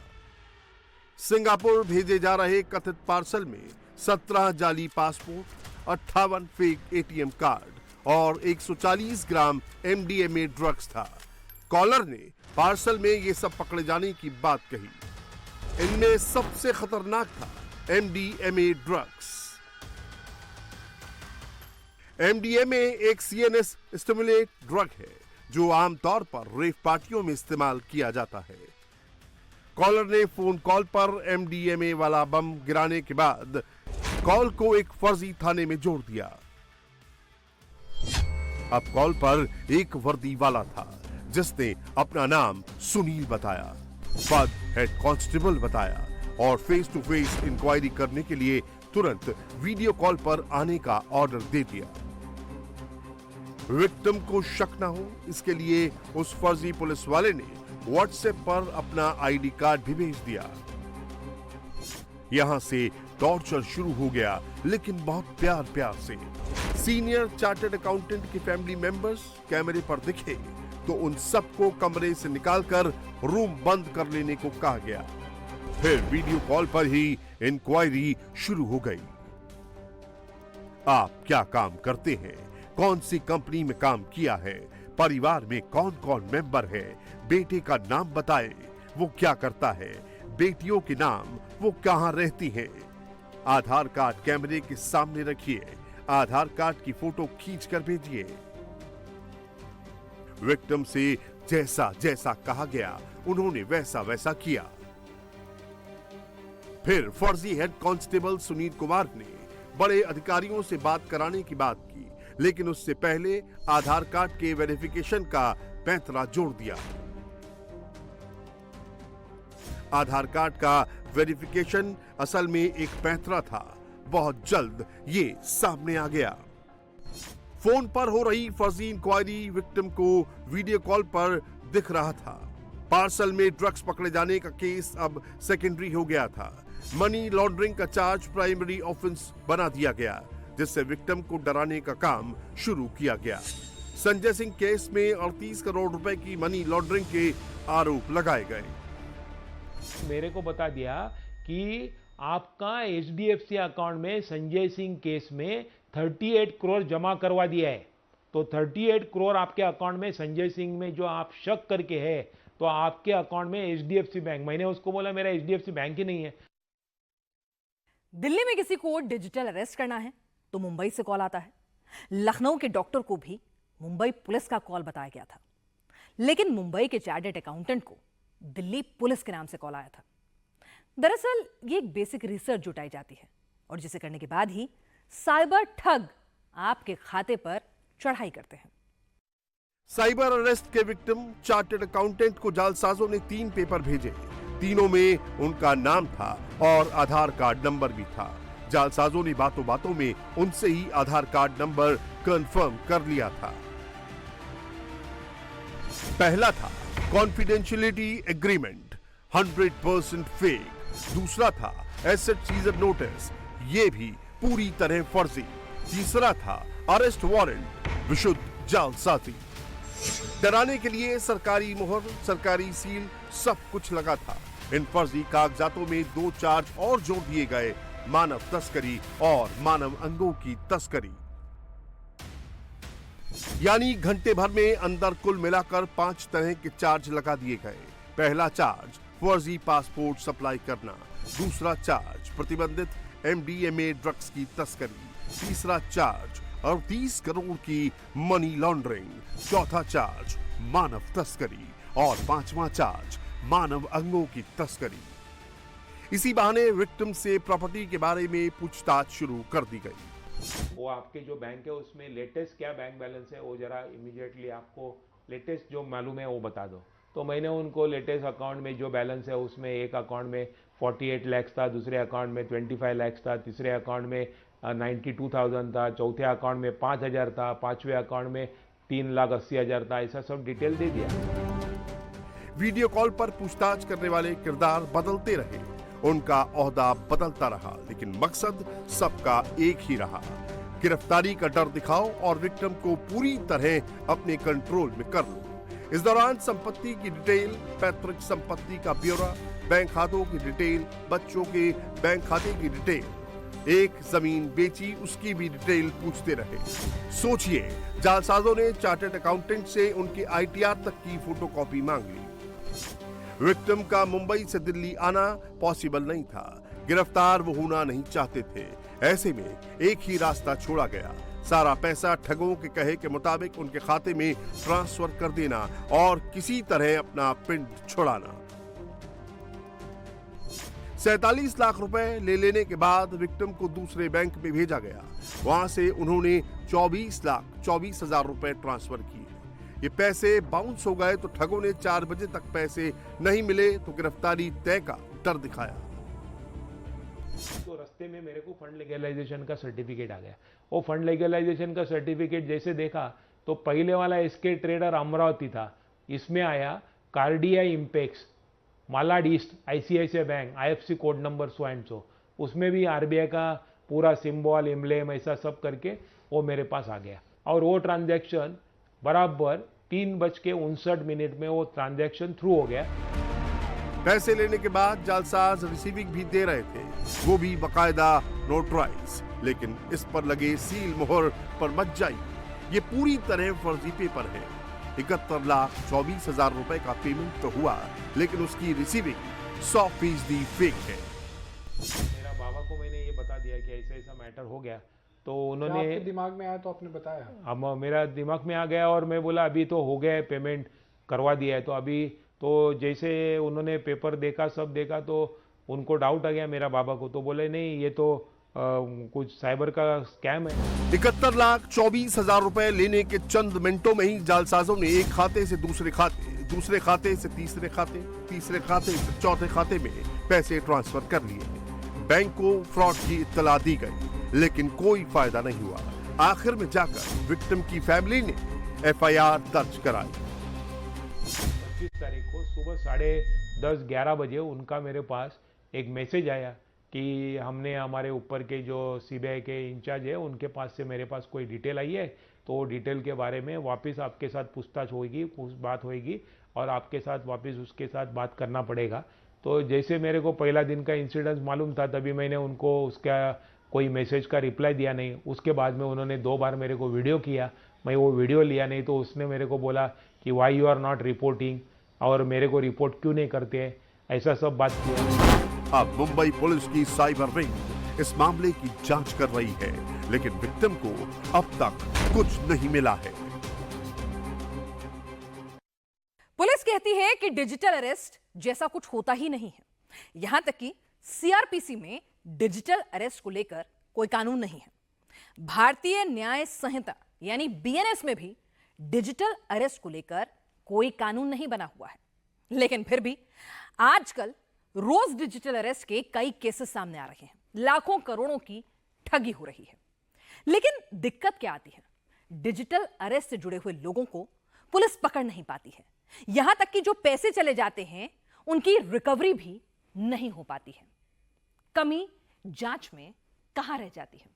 सिंगापुर भेजे जा रहे कथित पार्सल में 17 जाली पासपोर्ट, 58 फेक एटीएम कार्ड और 140 ग्राम एमडीएमए ड्रग्स था। कॉलर ने पार्सल में ये सब पकड़े जाने की बात कही। इनमें सबसे खतरनाक था एमडीएमए ड्रग्स। एमडीएमए एक सीएनएस स्टिमुलेट ड्रग है जो आमतौर पर रेव पार्टियों में इस्तेमाल किया जाता है। कॉलर ने फोन कॉल पर एमडीएमए वाला बम गिराने के बाद कॉल को एक फर्जी थाने में जोड़ दिया। अब कॉल पर एक वर्दी वाला था जिसने अपना नाम सुनील बताया, पद हेड कांस्टेबल बताया और फेस टू फेस इंक्वायरी करने के लिए तुरंत वीडियो कॉल पर आने का ऑर्डर दे दिया। विक्टिम को शक न हो इसके लिए उस फर्जी पुलिस वाले ने व्हाट्सएप पर अपना आईडी कार्ड भी भेज दिया। यहां से टॉर्चर शुरू हो गया, लेकिन बहुत प्यार से। सीनियर चार्टर्ड अकाउंटेंट की फैमिली मेंबर्स कैमरे पर दिखे तो उन सबको कमरे से निकालकर रूम बंद कर लेने को कहा गया। फिर वीडियो कॉल पर ही इंक्वायरी शुरू हो गई। आप क्या काम करते हैं, कौन सी कंपनी में काम किया है, परिवार में कौन कौन मेंबर है, बेटे का नाम बताए, वो क्या करता है, बेटियों के नाम, वो कहां रहती हैं। आधार कार्ड कैमरे के सामने रखिए, आधार कार्ड की फोटो खींच कर भेजिए। विक्टिम से जैसा जैसा कहा गया उन्होंने वैसा वैसा किया। फिर फर्जी हेड कांस्टेबल सुनील कुमार ने बड़े अधिकारियों से बात कराने की बात की, लेकिन उससे पहले आधार कार्ड के वेरिफिकेशन का पैंतरा जोड़ दिया। आधार कार्ड का वेरिफिकेशन असल में एक पैंतरा था। बहुत जल्द ये सामने आ गया। फोन पर हो रही फर्जी इंक्वायरी विक्टिम को वीडियो कॉल पर दिख रहा था। पार्सल में ड्रग्स पकड़े जाने का केस अब सेकेंडरी हो गया था। मनी लॉन्ड्रिंग का चार्ज प्राइमरी ऑफेंस बना दिया गया। जिससे विक्टिम को डराने का काम शुरू किया गया। संजय सिंह केस में 38 करोड़ रुपए की मनी लॉन्ड्रिंग के आरोप लगाए गए। मेरे को बता दिया कि आपका HDFC अकाउंट में संजय सिंह केस में 38 करोड़ जमा करवा दिया है, तो 38 करोड़ आपके अकाउंट में संजय सिंह में जो आप शक करके है, तो आपके अकाउंट में HDFC बैंक। मैंने उसको बोला मेरा HDFC बैंक ही नहीं है। दिल्ली में किसी को डिजिटल अरेस्ट करना है तो मुंबई से कॉल आता है। लखनऊ के डॉक्टर को भी मुंबई पुलिस का कॉल बताया गया था, लेकिन मुंबई के चार्टर्ड अकाउंटेंट को दिल्ली पुलिस के नाम से कॉल आया था। दरअसल ये एक बेसिक रिसर्च जुटाई जाती है और जिसे करने के बाद ही साइबर ठग आपके खाते पर चढ़ाई करते हैं। साइबर अरेस्ट के विक्टिम चार्टर्ड अकाउंटेंट को जालसाजों ने 3 पेपर भेजे। तीनों में उनका नाम था और आधार कार्ड नंबर भी था। जालसाजों ने बातों बातों में उनसे ही आधार कार्ड नंबर कंफर्म कर लिया था। पहला था कॉन्फिडेंशियलिटी एग्रीमेंट, 100% फेक। दूसरा था एसेट सीजर नोटिस, ये भी पूरी तरह फर्जी। तीसरा था अरेस्ट वारंट, विशुद्ध जालसाजी। डराने के लिए सरकारी मोहर, सरकारी सील, सब कुछ लगा था। इन फर्जी कागजातों में 2 चार्ज और जोड़ दिए गए, मानव तस्करी और मानव अंगों की तस्करी। यानी घंटे भर में अंदर कुल मिलाकर 5 तरह के चार्ज लगा दिए गए। पहला चार्ज फर्जी पासपोर्ट सप्लाई करना, दूसरा चार्ज प्रतिबंधित MDMA ड्रग्स की तस्करी, तीसरा चार्ज 38 करोड़ की मनी लॉन्ड्रिंग, चौथा चार्ज मानव तस्करी और 5वां चार्ज मानव अंगों की तस्करी। इसी बहाने विक्टिम से प्रॉपर्टी के बारे में पूछताछ शुरू कर दी गई। वो आपके जो बैंक है उसमें लेटेस्ट क्या बैंक बैलेंस है वो जरा इमीडिएटली आपको लेटेस्ट जो मालूम है वो बता दो। तो मैंने उनको लेटेस्ट अकाउंट में जो बैलेंस है उसमें एक अकाउंट में 48 लाख था, दूसरे अकाउंट में 25 लाख था, तीसरे अकाउंट में 92,000 था, चौथे अकाउंट में 5,000 था, 5वें अकाउंट में 3,80,000 था। ऐसा सब डिटेल दे दिया। वीडियो कॉल पर पूछताछ करने वाले किरदार बदलते रहे, उनका ओहदा बदलता रहा, लेकिन मकसद सबका एक ही रहा, गिरफ्तारी का डर दिखाओ और विक्टिम को पूरी तरह अपने कंट्रोल में कर लो। इस दौरान संपत्ति की डिटेल, पैतृक संपत्ति का ब्यौरा, बैंक खातों की डिटेल, बच्चों के बैंक खाते की डिटेल, एक जमीन बेची उसकी भी डिटेल पूछते रहे। सोचिए, जालसाजों ने चार्टर्ड अकाउंटेंट से उनके ITR तक की फोटोकॉपी मांग ली। विक्टिम का मुंबई से दिल्ली आना पॉसिबल नहीं था, गिरफ्तार वो होना नहीं चाहते थे। ऐसे में एक ही रास्ता छोड़ा गया, सारा पैसा ठगों के कहे के मुताबिक उनके खाते में ट्रांसफर कर देना और किसी तरह अपना पिंड छुड़ाना। 47 लाख रुपए ले लेने के बाद विक्टिम को दूसरे बैंक में भेजा गया। वहां से उन्होंने 24,24,000 रुपए ट्रांसफर किए। ये पैसे बाउंस हो गए तो ठगों ने 4 बजे तक पैसे नहीं मिले तो गिरफ्तारी तय का डर दिखाया। तो रास्ते में मेरे को फंड लीगलाइजेशन का सर्टिफिकेट आ गया। वो फंड लीगलाइजेशन का सर्टिफिकेट जैसे देखा तो पहले वाला SK ट्रेडर अमरावती था, इसमें आया Kardia Impex, Malad east, ICICI bank, IFC code number so and so, उसमें भी RBI का पूरा सिंबल, एम्ब्लेम ऐसा सब करके वो मेरे पास आ गया। और वो ट्रांजैक्शन बराबर 3:59 में वो ट्रांजैक्शन थ्रू हो गया। पैसे लेने के बाद जालसाज रिसीविंग भी दे रहे थे, वो भी बकायदा नोटराइज, लेकिन इस पर लगे सील मोहर पर मत जाइए, ये पूरी तरह फर्जी पेपर है। 71,24,000 रुपए का पेमेंट तो हुआ, लेकिन उसकी रिसीविंग 100% फेक है। मेरा बाबा को मैंने ये बता दिया कि ऐसा ऐसा मैटर हो गया, तो उन्होंने आपके दिमाग में आया तो आपने बताया? अब मेरा दिमाग में आ गया और मैं बोला अभी तो हो गया है, पेमेंट करवा दिया है। तो अभी तो जैसे उन्होंने पेपर देखा, सब देखा, तो उनको डाउट आ गया मेरा बाबा को, तो बोले नहीं ये तो कुछ साइबर का स्कैम है। 71,24,000 रुपए लेने के चंद मिनटों में ही जालसाजों ने एक खाते से दूसरे खाते, दूसरे खाते से तीसरे खाते, तीसरे खाते से चौथे खाते में पैसे ट्रांसफर कर लिए। बैंक को फ्रॉड की इत्तला दी गई, लेकिन कोई फायदा नहीं हुआ। आखिर में जाकर विक्टिम की फैमिली ने FIR दर्ज कराई। 25 तारीख को सुबह 10:30-11 बजे उनका मेरे पास एक मैसेज आया कि हमने हमारे ऊपर के जो सीबीआई के इंचार्ज है उनके पास से मेरे पास कोई डिटेल आई है, तो डिटेल के बारे में वापस आपके साथ पूछताछ होगी, बात होगी और आपके साथ वापस उसके साथ बात करना पड़ेगा। तो जैसे मेरे को पहला दिन का इंसिडेंस मालूम था तभी मैंने उनको उसका कोई मैसेज का रिप्लाई दिया नहीं। उसके बाद में उन्होंने 2 बार मेरे को वीडियो किया, मैं वो वीडियो लिया नहीं, तो उसने मेरे को बोला कि why you are not reporting, और मेरे को रिपोर्ट क्यों नहीं करते, ऐसा सब बात किया। अब मुंबई पुलिस की साइबर विंग इस मामले की जांच कर रही है, लेकिन विक्टिम को अब तक कुछ नहीं मिला है। पुलिस कहती है कि डिजिटल अरेस्ट जैसा कुछ होता ही नहीं है। यहां तक कि सीआरपीसी में डिजिटल अरेस्ट को लेकर कोई कानून नहीं है। भारतीय न्याय संहिता यानी बीएनएस में भी डिजिटल अरेस्ट को लेकर कोई कानून नहीं बना हुआ है। लेकिन फिर भी आजकल रोज डिजिटल अरेस्ट के कई केसेस सामने आ रहे हैं, लाखों करोड़ों की ठगी हो रही है। लेकिन दिक्कत क्या आती है, डिजिटल अरेस्ट से जुड़े हुए लोगों को पुलिस पकड़ नहीं पाती है। यहां तक कि जो पैसे चले जाते हैं उनकी रिकवरी भी नहीं हो पाती है। कमी जांच में कहां रह जाती है?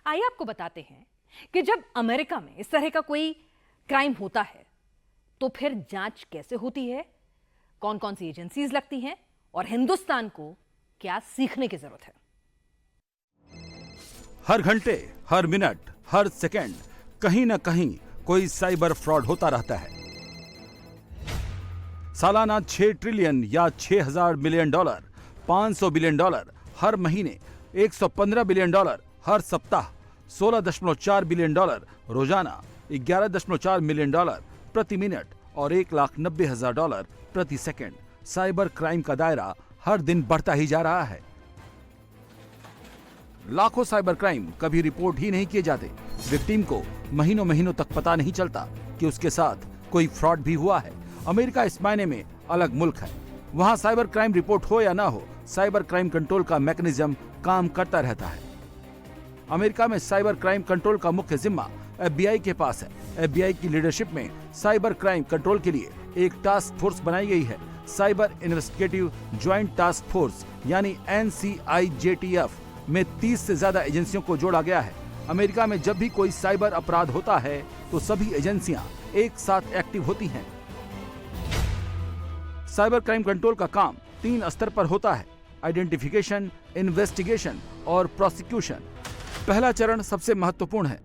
आइए आपको बताते हैं कि जब अमेरिका में इस तरह का कोई क्राइम होता है तो फिर जांच कैसे होती है, कौन कौन सी एजेंसीज लगती हैं और हिंदुस्तान को क्या सीखने की जरूरत है। हर घंटे, हर मिनट, हर सेकंड कहीं ना कहीं कोई साइबर फ्रॉड होता रहता है। सालाना 6 ट्रिलियन या 6000 मिलियन डॉलर, 500 बिलियन डॉलर हर महीने, 115 बिलियन डॉलर हर सप्ताह, 16.4 बिलियन डॉलर रोजाना, 11.4 मिलियन डॉलर प्रति मिनट और 1,90,000 डॉलर प्रति सेकंड। साइबर क्राइम का दायरा हर दिन बढ़ता ही जा रहा है। लाखों साइबर क्राइम कभी रिपोर्ट ही नहीं किए जाते। विक्टिम को महीनों महीनों तक पता नहीं चलता कि उसके साथ कोई फ्रॉड भी हुआ है। अमेरिका इस मायने में अलग मुल्क है। वहां साइबर क्राइम रिपोर्ट हो या ना हो, साइबर क्राइम कंट्रोल का मैकेनिज्म काम करता रहता है। अमेरिका में साइबर क्राइम कंट्रोल का मुख्य जिम्मा FBI के पास है। FBI की लीडरशिप में साइबर क्राइम कंट्रोल के लिए एक टास्क फोर्स बनाई गई है, cyber investigative joint task force यानी NCIJTF में 30 से ज्यादा एजेंसियों को जोड़ा गया है। अमेरिका में जब भी कोई साइबर अपराध होता है तो सभी एजेंसियां एक साथ एक्टिव होती हैं। साइबर क्राइम कंट्रोल का काम 3 स्तर पर होता है: आइडेंटिफिकेशन, इन्वेस्टिगेशन और प्रोसिक्यूशन। पहला चरण सबसे महत्वपूर्ण है।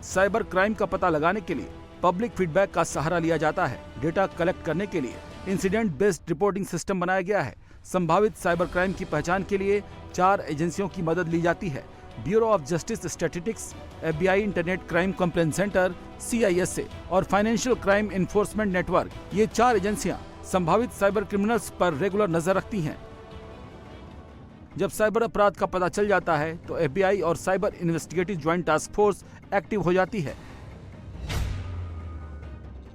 साइबर क्राइम का पता लगाने के लिए पब्लिक फीडबैक का सहारा लिया जाता है। डेटा कलेक्ट करने के लिए इंसिडेंट बेस्ड रिपोर्टिंग सिस्टम बनाया गया है। संभावित साइबर क्राइम की पहचान के लिए 4 एजेंसियों की मदद ली जाती है: bureau of justice statistics, FBI internet crime complaint centre CISA और फाइनेंशियल क्राइम इन्फोर्समेंट नेटवर्क। ये 4 एजेंसियां संभावित साइबर क्रिमिनल्स पर रेगुलर नजर रखती हैं। जब साइबर अपराध का पता चल जाता है तो FBI और cyber investigative joint task force active हो जाती है।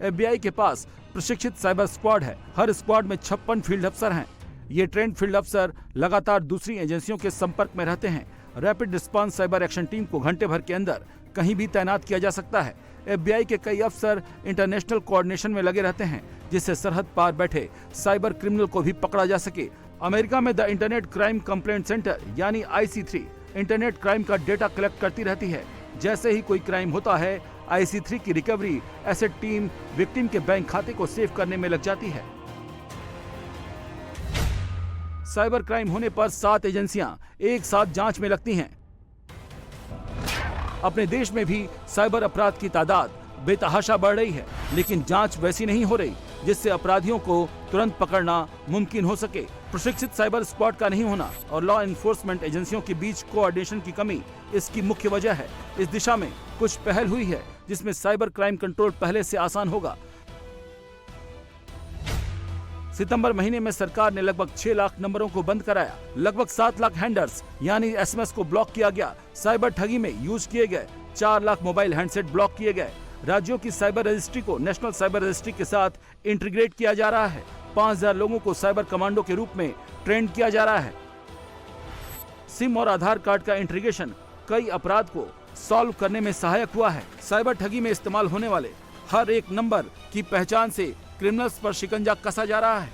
FBI के पास प्रशिक्षित साइबर स्क्वाड है। हर स्क्वाड में 56 फील्ड अफसर हैं। ये ट्रेंड फील्ड अफसर लगातार दूसरी एजेंसियों के संपर्क में रहते हैं। Rapid response cyber action team को घंटे भर के अंदर कहीं भी तैनात किया जा सकता है। FBI के कई अफसर इंटरनेशनल कोऑर्डिनेशन में लगे रहते हैं, जिससे सरहद पार बैठे साइबर क्रिमिनल को भी पकड़ा जा सके। अमेरिका में the internet crime complaint centre यानी IC3 इंटरनेट क्राइम का डेटा कलेक्ट करती रहती है। जैसे ही कोई क्राइम होता है, IC3 की रिकवरी एसेट टीम विक्टिम के बैंक खाते को सेव करने में लग जाती है। साइबर क्राइम होने पर 7 एजेंसियां एक साथ जांच में लगती हैं। अपने देश में भी साइबर अपराध की तादाद बेतहाशा बढ़ रही है, लेकिन जांच वैसी नहीं हो रही जिससे अपराधियों को तुरंत पकड़ना मुमकिन हो सके। प्रशिक्षित साइबर स्क्वाड का नहीं होना और लॉ एनफोर्समेंट एजेंसियों के बीच कोऑर्डिनेशन की कमी इसकी मुख्य वजह है। इस दिशा में कुछ पहल हुई है जिसमें साइबर क्राइम कंट्रोल पहले से आसान होगा। सितंबर महीने में सरकार ने लगभग 6 लाख नंबरों को बंद कराया। लगभग 7 लाख हैंडल्स यानी SMS को ब्लॉक किया गया। साइबर ठगी में यूज किए गए 4 लाख मोबाइल हैंडसेट ब्लॉक किए गए। राज्यों की साइबर रजिस्ट्री को नेशनल साइबर रजिस्ट्री के साथ इंटीग्रेट किया जा रहा है। 5000 लोगों को साइबर कमांडो के रूप में ट्रेन किया जा रहा है। सिम और आधार कार्ड का इंटीग्रेशन कई अपराध को सॉल्व करने में सहायक हुआ है। साइबर ठगी में इस्तेमाल होने वाले हर एक नंबर की पहचान से क्रिमिनल्स पर शिकंजा कसा जा रहा है।